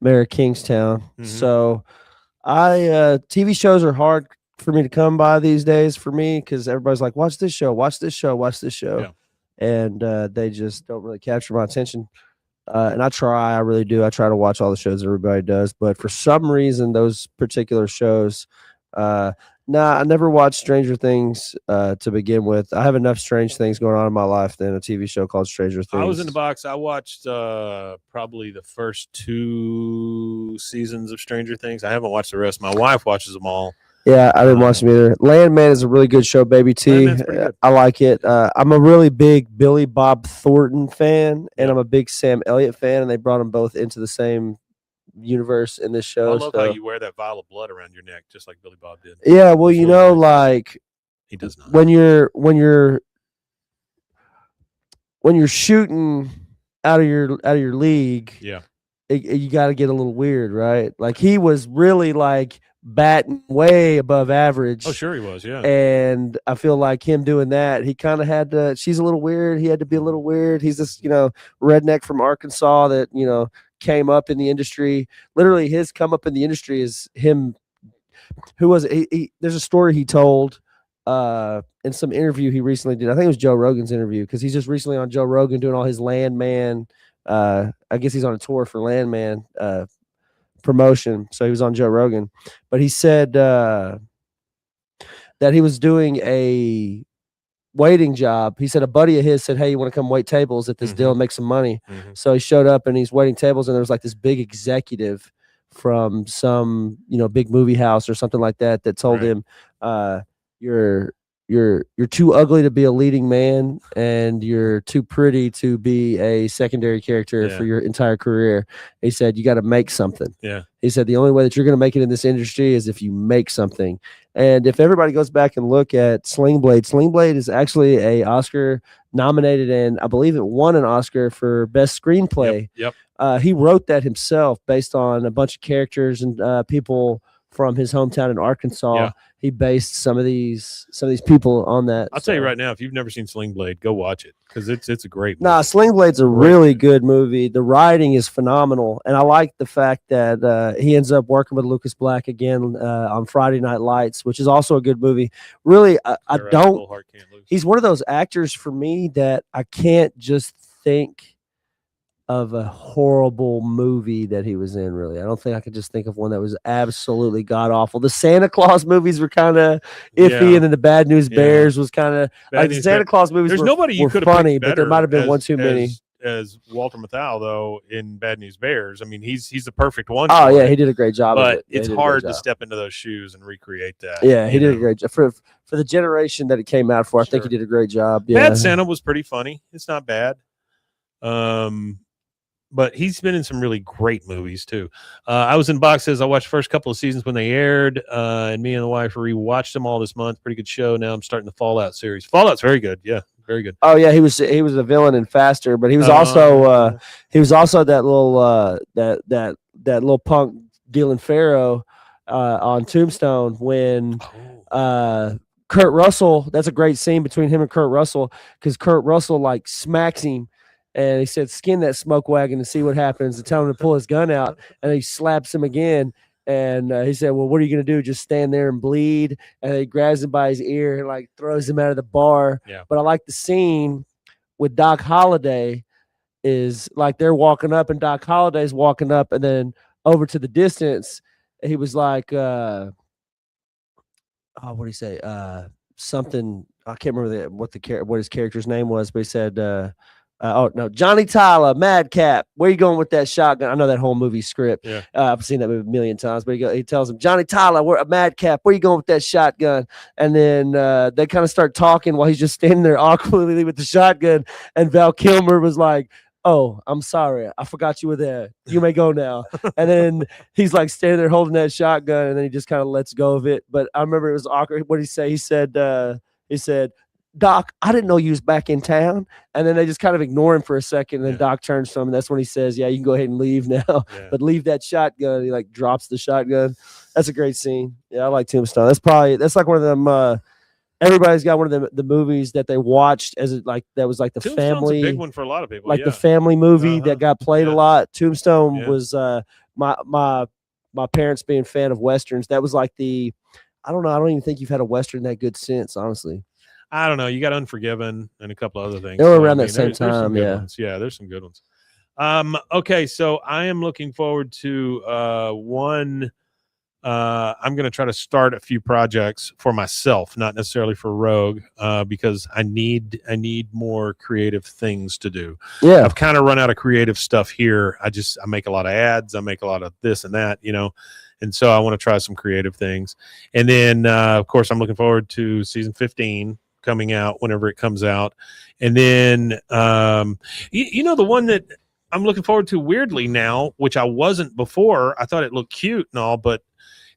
Mayor of Kingstown? Mhm. So TV shows are hard for me to come by these days for me because everybody's like, watch this show, watch this show, watch this show. Yeah. And they just don't really capture my attention. And I really do. I try to watch all the shows that everybody does. But for some reason, those particular shows, I never watched Stranger Things to begin with. I have enough strange things going on in my life than a TV show called Stranger Things. I was in the box. I watched probably the first 2 seasons of Stranger Things. I haven't watched the rest. My wife watches them all. Yeah, I didn't watch them either. Landman is a really good show, Baby T. Landman's pretty good. I like it. I'm a really big Billy Bob Thornton fan, and Yep. I'm a big Sam Elliott fan, and they brought them both into the same universe in this I show. love so- how you wear that vial of blood around your neck, just like Billy Bob did. Yeah, well, you Before know, he- like He does not. when you're shooting out of your league, Yeah. you got to get a little weird, right? Like he was really like batting way above average. Oh, sure he was. Yeah. And I feel like him doing that, he kind of had to. She's a little weird. He had to be a little weird. He's this, redneck from Arkansas that came up in the industry. Literally, his come up in the industry is him. Who was it? There's a story he told in some interview he recently did. I think it was Joe Rogan's interview because he's just recently on Joe Rogan doing all his Landman. I guess he's on a tour for Landman promotion. So he was on Joe Rogan, but he said that he was doing a waiting job. He said a buddy of his said, "Hey, you want to come wait tables at this deal and make some money?" Mhm. So he showed up and he's waiting tables, and there was like this big executive from some big movie house or something like that told Right. him, "You're you're too ugly to be a leading man, and you're too pretty to be a secondary character Yeah. for your entire career. He said you got to make something. Yeah. He said the only way that you're going to make it in this industry is if you make something. And if everybody goes back and look at Sling Blade is actually a Oscar nominated, and I believe it won an Oscar for best screenplay. Yep. He wrote that himself based on a bunch of characters and people from his hometown in Arkansas. Yeah. He based some of these people on that. I'll tell you right now, if you've never seen Sling Blade, go watch it because it's a great movie. Nah, Sling Blade's a really good movie. The writing is phenomenal, and I like the fact that he ends up working with Lucas Black again on Friday Night Lights, which is also a good movie. Really, I Right, don't. Full Heart Can't Lose. He's one of those actors for me that I can't just think of a horrible movie that he was in. Really, I don't think I could just think of one that was absolutely god awful. The Santa Claus movies were kind of iffy, Yeah. and then the Bad News Yeah. Bears was kind of Bad like the News Santa Bears. Claus movies. There's were, nobody you were could have funny, picked but there better might have been as- one too many. As Walter Matthau, though, in Bad News Bears. I mean, he's the perfect one. Oh for yeah, it, he did a great job. of but it. Yeah, it's he did a great hard to job. step into those shoes and recreate that. Yeah, he you did a know? great job for the generation that it came out for. I think he Sure. did a great job. Yeah, Bad Santa was pretty funny. It's not bad. But he's been in some really great movies too. I was in boxes. I watched the first couple of seasons when they aired, and me and the wife rewatched them all this month. Pretty good show. Now I'm starting the Fallout series. Fallout's very good. Yeah, very good. Oh yeah, he was a villain in Faster, but he was also that little that little punk Dylan Farrow on Tombstone when Kurt Russell. That's a great scene between him and Kurt Russell because Kurt Russell like smacks him. And he said, "Skin that smoke wagon and see what happens." And tell him to pull his gun out. And he slaps him again. And he said, "Well, what are you going to do? Just stand there and bleed?" And he grabs him by his ear and like throws him out of the bar. Yeah. But I like the scene with Doc Holliday is like they're walking up and Doc Holliday's walking up, and then over to the distance, he was like, what did he say? Something I can't remember what his character's name was, but he said, oh no, Johnny Tyler, Madcap. Where you going with that shotgun? I know that whole movie script. Yeah. I've seen that movie a million times. But he tells him, Johnny Tyler, we're a Madcap. Where you going with that shotgun? And then they kind of start talking while he's just standing there awkwardly with the shotgun. And Val Kilmer was like, "Oh, I'm sorry. I forgot you were there. You may go now." And then he's like standing there holding that shotgun, and then he just kind of lets go of it. But I remember it was awkward. What did he say? He said, "Doc, I didn't know you was back in town." And then they just kind of ignore him for a second. And then Yeah. Doc turns to him, and that's when he says, "Yeah, you can go ahead and leave now." Yeah. But leave that shotgun. He like drops the shotgun. That's a great scene. Yeah, I like Tombstone. That's like one of them. Everybody's got one of the movies that they watched as it like that was like the Tombstone's family, a big one for a lot of people. like yeah. the family movie that got played Yeah. a lot. Tombstone Yeah. was my parents being a fan of westerns. That was like I don't know. I don't even think you've had a western that good since, honestly. I don't know. You got Unforgiven and a couple other things. They were So, I around that mean, same there's some time, good yeah. ones. Yeah, there's some good ones. Okay, so I am looking forward to one. I'm going to try to start a few projects for myself, not necessarily for Rogue, because I need more creative things to do. Yeah. I've kind of run out of creative stuff here. I make a lot of ads. I make a lot of this and that, and so I want to try some creative things. And then, of course, I'm looking forward to season 15 coming out whenever it comes out. And then, the one that I'm looking forward to weirdly now, which I wasn't before, I thought it looked cute and all, but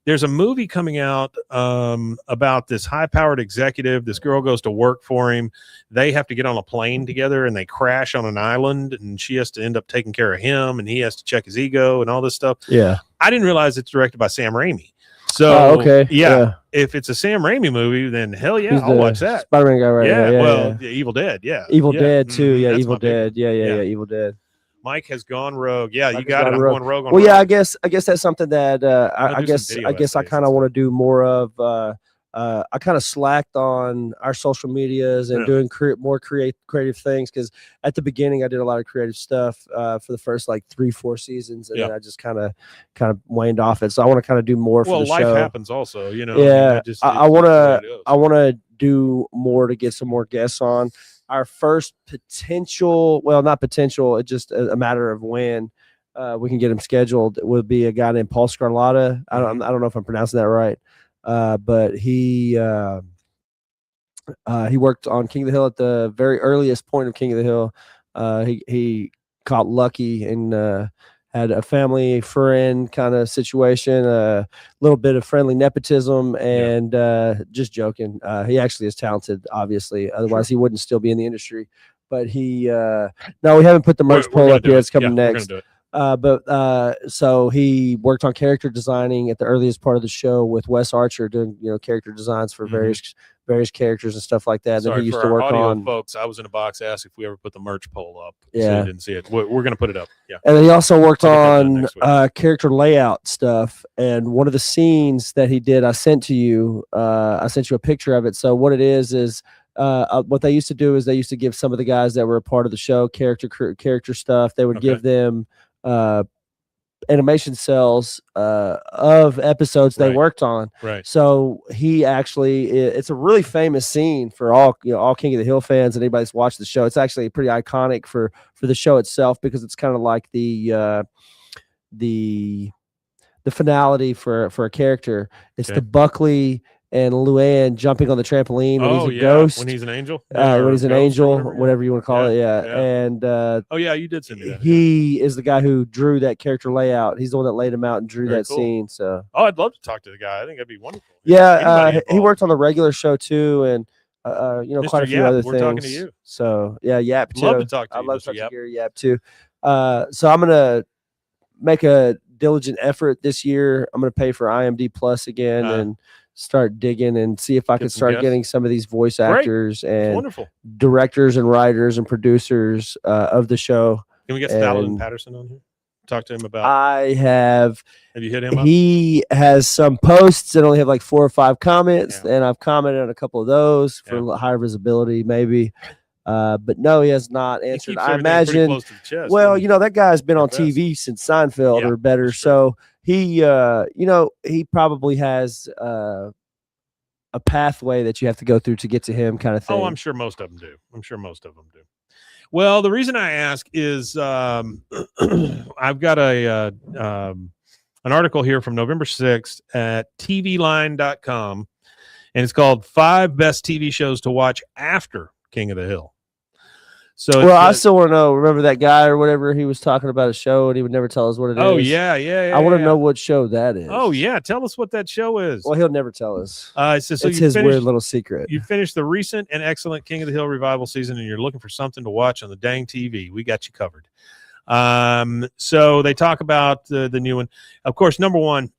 there's a movie coming out about this high-powered executive. This girl goes to work for him. They have to get on a plane together, and they crash on an island, and she has to end up taking care of him, and he has to check his ego and all this stuff. Yeah. I didn't realize it's directed by Sam Raimi. So, okay. Yeah. If it's a Sam Raimi movie, then hell yeah, He's I'll the watch that. Spider-Man guy, right? Yeah, Yeah. well, yeah, Evil Dead, yeah. Evil Yeah. Dead too. Yeah, That's Evil my big one. Dead. Yeah, Yeah. Evil Dead. Mike has gone rogue. Yeah, you Mike has got it. gone I'm rogue. going rogue on Well, yeah, rogue. I guess that's something that I do some video guess I essays kind of want to do more of. I kind of slacked on our social medias and Yeah. doing more creative things because at the beginning I did a lot of creative stuff for the first like 3-4 seasons, and Yeah. then I just kind of waned off it. So I want to kind of do more for Well, the life show. happens also, Yeah, I I want to do more to get some more guests on. Our first potential, well, not potential, it's just a matter of when we can get him scheduled, would be a guy named Paul Scarlatta. I don't know if I'm pronouncing that right, but he He worked on King of the Hill at the very earliest point of King of the Hill. He caught lucky and had a family friend kind of situation, a little bit of friendly nepotism, and just joking. He actually is talented, obviously. Otherwise, he wouldn't still be in the industry. But he, no, we haven't put the merch poll up yet. It's coming next. We're gonna do it. So he worked on character designing at the earliest part of the show with Wes Archer, doing character designs for various characters and stuff like that. Sorry, then he used for to our work audio on folks. I was in a box asked if we ever put the merch poll up. So Yeah. you didn't see it. We're gonna put it up. Yeah. And then he also worked I'll get that done on next week. character layout stuff. And one of the scenes that he did, I sent you a picture of it. So what it is what they used to do is they used to give some of the guys that were a part of the show character stuff. They would give them animation cells of episodes they worked on. Right. So he actually, it's a really famous scene for all King of the Hill fans and anybody that's watched the show. It's actually pretty iconic for the show itself because it's kind of like the finality for a character. It's the Buckley and Luann jumping on the trampoline when he's a ghost. When he's an angel. When he's an angel, whatever you want to call it. Yeah. And you did send me that. he is the guy who drew that character layout. He's the one that laid him out and drew Very that cool. scene. So I'd love to talk to the guy. I think that'd be wonderful. yeah, Anybody he worked on the regular show too, and Mr. quite a few Yap, other we're things. talking to you. So yeah, Yap too. Love to talk to I you, love Mr. talking Yap. to Gary Yap too. So I'm gonna make a diligent effort this year. I'm gonna pay for IMD Plus again and start digging and see if I can some start guests. getting some of these voice actors and Wonderful. directors and writers and producers of the show. Can we get Fallon And Patterson on here? Talk to him about. I have you hit him up? He has some posts that only have like 4 or 5 comments, and I've commented on a couple of those for higher visibility, maybe. But no, he has not answered. keeps I everything pretty imagine. close to the chest, Well, doesn't he? that guy's been on Best. TV since Seinfeld Yeah, or better, that's true. so he probably has a pathway that you have to go through to get to him, kind of thing. Oh, I'm sure most of them do. Well, the reason I ask is I've got an article here from November 6th at tvline.com, and it's called 5 Best TV Shows to Watch After King of the Hill. So well, I still want to know. Remember that guy or whatever? He was talking about a show, and he would never tell us what it is. Oh, yeah. I want to know what show that is. Oh, yeah. Tell us what that show is. Well, he'll never tell us. It's his weird little secret. You finished the recent and excellent King of the Hill revival season, and you're looking for something to watch on the dang TV. We got you covered. So they talk about the new one. Of course, number 1,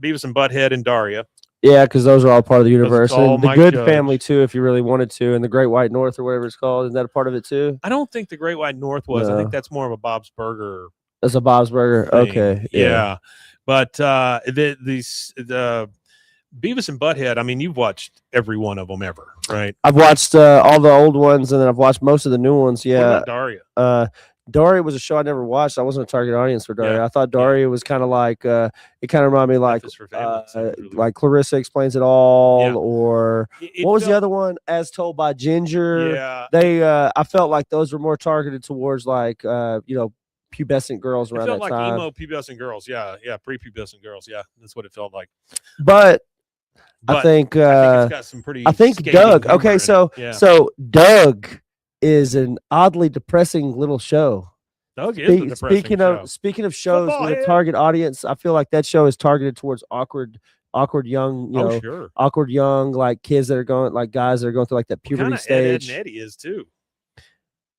Beavis and Butthead and Daria. Yeah, because those are all part of the universe. all And the Mike Good Judge. Family, too, if you really wanted to, and the Great White North or whatever it's called. Isn't that a part of it, too? I don't think the Great White North was. I No. think that's more of a Bob's Burger. That's a Bob's Burger. thing. Okay. Yeah. But the Beavis and Butthead, I mean, you've watched every one of them ever, right? I've watched all the old ones, and then I've watched most of the new ones. What Yeah. about Daria? Daria was a show I never watched. I wasn't a target audience for Daria. Yeah. I thought Daria was kind of like it kind of reminded me like Breakfast for Families. Really like Clarissa Explains It All, Yeah. or what was the other one? As Told by Ginger. Yeah. They I felt like those were more targeted towards like pubescent girls It around felt that like time. emo pubescent girls. Yeah. Prepubescent girls. Yeah. That's what it felt like. But But I think it's got some pretty. I think scathing Doug. humor Okay, in it. so Yeah. so Doug is an oddly depressing little show. Doug is a depressing show. Speaking of shows Football with a head. target audience, I feel like that show is targeted towards awkward young, Sure. awkward young like kids that are going like guys that are going through like that puberty Kinda stage. Ed and Eddie is too.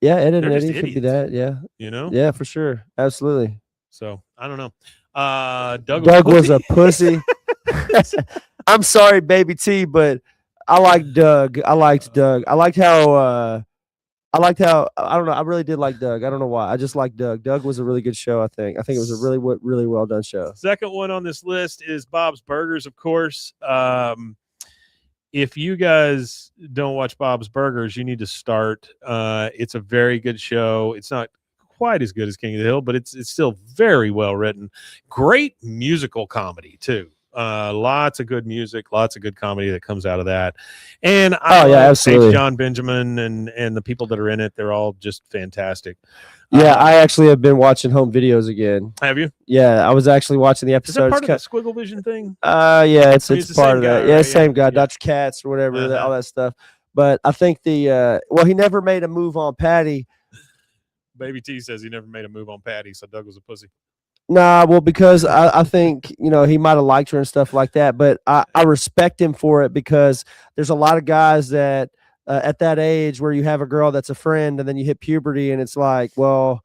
Yeah, Ed and They're just Eddie could be idiots. that. Yeah, You know. yeah, for sure, absolutely. So I don't know. Doug Was a pussy. I'm sorry, baby T, but I like Doug. I liked Doug. I liked how I don't know. I really did like Doug. I don't know why. I just like Doug. Doug was a really good show. I think it was a really well done show. Second one on this list is Bob's Burgers, of course. If you guys don't watch Bob's Burgers, you need to start. It's a very good show. It's not quite as good as King of the Hill, but it's still very well written. Great musical comedy too. Lots of good music, lots of good comedy that comes out of that. And I love absolutely. H. John Benjamin and the people that are in it. They're all just fantastic. Yeah, I actually have been watching home videos again. Have you? Yeah, I was actually watching the Is episode. that part of the Squiggle Vision thing? Yeah, it's I mean, it's the part same of guy, that. Yeah, right? same guy, Yeah. Dr. Katz or whatever, all that stuff. But I think he never made a move on Patty. Baby T says he never made a move on Patty, so Doug was a pussy. Nah, well, because I think, he might have liked her and stuff like that, but I respect him for it because there's a lot of guys that at that age where you have a girl that's a friend and then you hit puberty and it's like, well,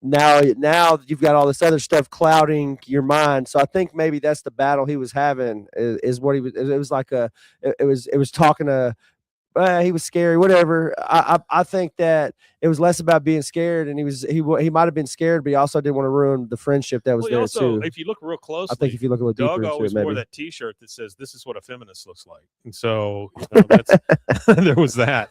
now you've got all this other stuff clouding your mind. So I think maybe that's the battle he was having is what he was. It was like it was talking to. He was scary, whatever. I think that it was less about being scared, and he might have been scared, but he also didn't want to ruin the friendship that was there also, too. if you look real closely, I think if you look a little Doug deeper into always it, maybe. wore that T-shirt that says "This is what a feminist looks like," and so that's, there was that.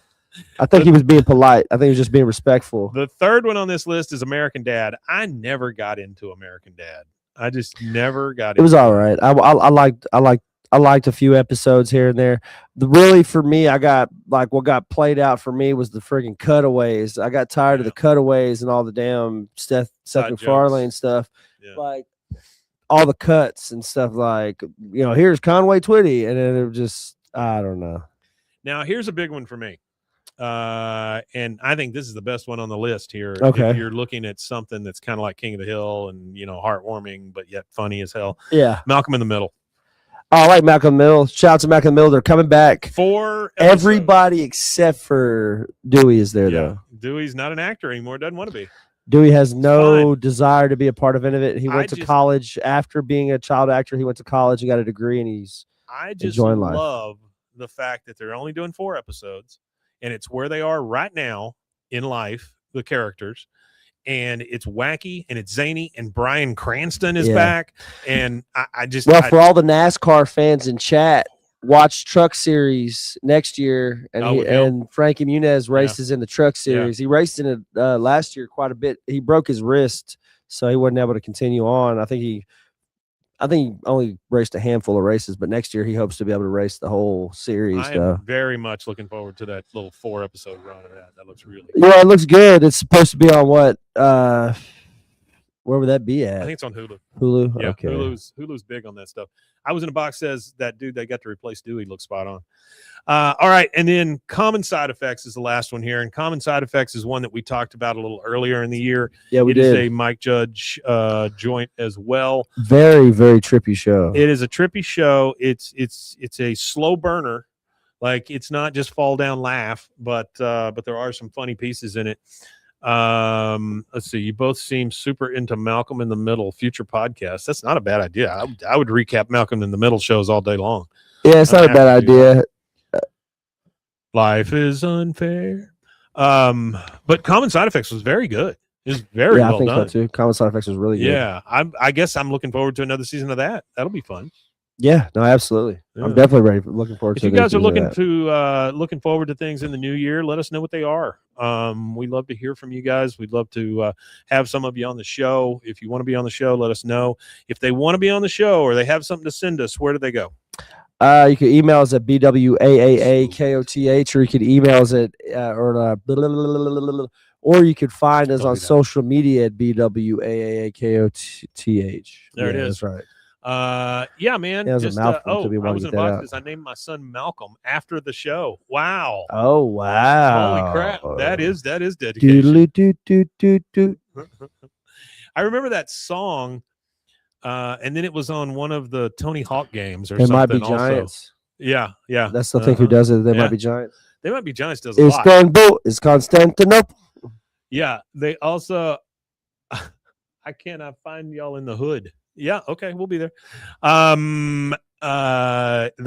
I think he was being polite. I think he was just being respectful. The third one on this list is American Dad. I never got into American Dad. I just never got. It was all right. I liked a few episodes here and there. Really, for me, I got what got played out for me was the friggin' cutaways. I got tired of the cutaways and all the damn Seth MacFarlane stuff. Yeah. Like all the cuts and stuff. Like here's Conway Twitty, and then it was just I don't know. Now here's a big one for me. And I think this is the best one on the list here. Okay. If you're looking at something that's kind of like King of the Hill and heartwarming but yet funny as hell. Yeah. Malcolm in the Middle. I like Malcolm in the Middle. Shout out to Malcolm in the Middle. They're coming back. 4 episodes. Everybody except for Dewey is there though. Dewey's not an actor anymore. Doesn't want to be. Dewey has no desire to be a part of any of it. He went to just college after being a child actor. He went to college and got a degree, and he's enjoying life. Love the fact that they're only doing 4 episodes. And it's where they are right now in life, the characters. And it's wacky and it's zany. And Bryan Cranston is back. And I just. Well, for all the NASCAR fans in chat, watch Truck Series next year. And Frankie Muniz races in the Truck Series. He raced in it last year quite a bit. He broke his wrist, so he wasn't able to continue on. I think he only raced a handful of races, but next year he hopes to be able to race the whole series. I am very much looking forward to that little 4-episode run of that. That looks really good. Yeah, it looks good. It's supposed to be on what? Where would that be at? I think it's on Hulu. Hulu? Yeah, okay. Hulu's big on that stuff. I Was in a Box says that dude they got to replace Dewey looks spot on. All right, and then Common Side Effects is the last one here, and Common Side Effects is one that we talked about a little earlier in the year. Yeah, we did. It is a Mike Judge joint as well. Very, very trippy show. It is a trippy show. It's a slow burner. Like it's not just fall down laugh, but there are some funny pieces in it. Let's see. You both seem super into Malcolm in the Middle future podcasts. That's not a bad idea. I would recap Malcolm in the Middle shows all day long. Yeah, it's not a bad idea. Life is unfair. But Common Side Effects was very good. It was very well done. I think so too. Common Side Effects was really good. Yeah, I guess I'm looking forward to another season of that. That'll be fun. Yeah, no, absolutely. Yeah. I'm definitely looking forward to it. If you guys are looking forward to things in the new year, let us know what they are. We'd love to hear from you guys. We'd love to have some of you on the show. If you want to be on the show, let us know. If they want to be on the show or they have something to send us, where do they go? You can email us at BWAAAKOTH, or you can email us at or you could find us on social media at BWAAAKOTH. There it is. That's right. Yeah, man. Yeah, just, I was in a box because I named my son Malcolm after the show. Wow. Oh wow. Holy crap. That is dedication. I remember that song. And then it was on one of the Tony Hawk games or something. It might be also. Giants. Yeah. That's the thing who does it. They might be Giants. They might be Giants does a lot. Istanbul is Constantinople. Yeah. They also I cannot find y'all in the hood. Yeah, okay, we'll be there. They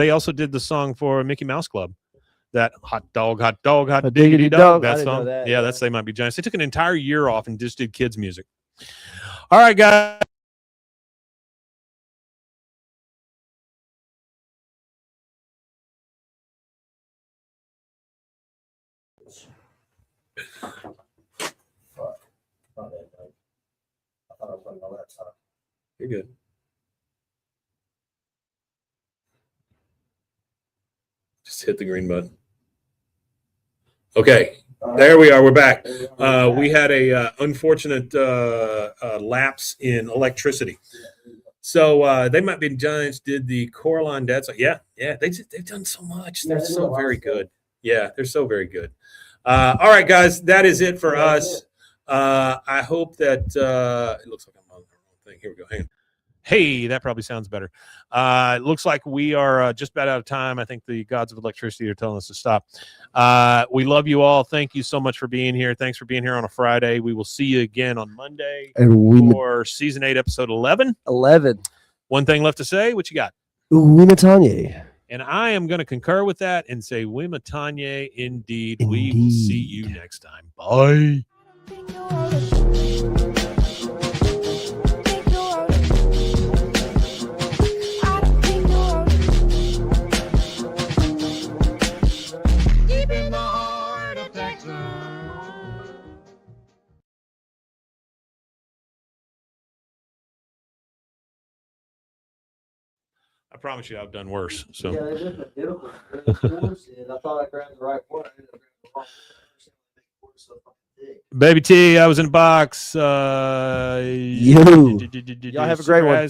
also did the song for Mickey Mouse Club. That hot dog, hot diggity dog. That song. Yeah, that's They Might Be Giants. They took an entire year off and just did kids music. All right, guys. You're good. Just hit the green button. Okay, there we are. We're back. We had a unfortunate lapse in electricity. So They Might Be Giants did the Coraline Dad song. Yeah, they've done so much. They're so very good. Yeah, they're so very good. All right, guys, that is it for us. I hope that it looks like I'm on the wrong thing. Here we go. Hang on. Hey, that probably sounds better. It looks like we are just about out of time. I think the gods of electricity are telling us to stop. We love you all. Thank you so much for being here. Thanks for being here on a Friday. We will see you again on Monday for season 8, episode 11. 11. One thing left to say. What you got? Wimatanye. And I am going to concur with that and say Wimatanye indeed. We will see you next time. Bye. Think you're all the- think you're all the- I don't think you're all the- Deep in the heart of Texas. I promise you I've done worse. So. Yeah, they're just identical. I thought I grabbed the right one. I ended up grabbing the wrong one. Baby T, I was in a box. Y'all have a great one.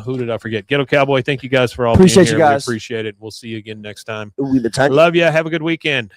Who did I forget? Ghetto Cowboy. Thank you guys for all Appreciate being you here. guys. We appreciate it. We'll see you again next time. Wimatanye. Love you. Have a good weekend.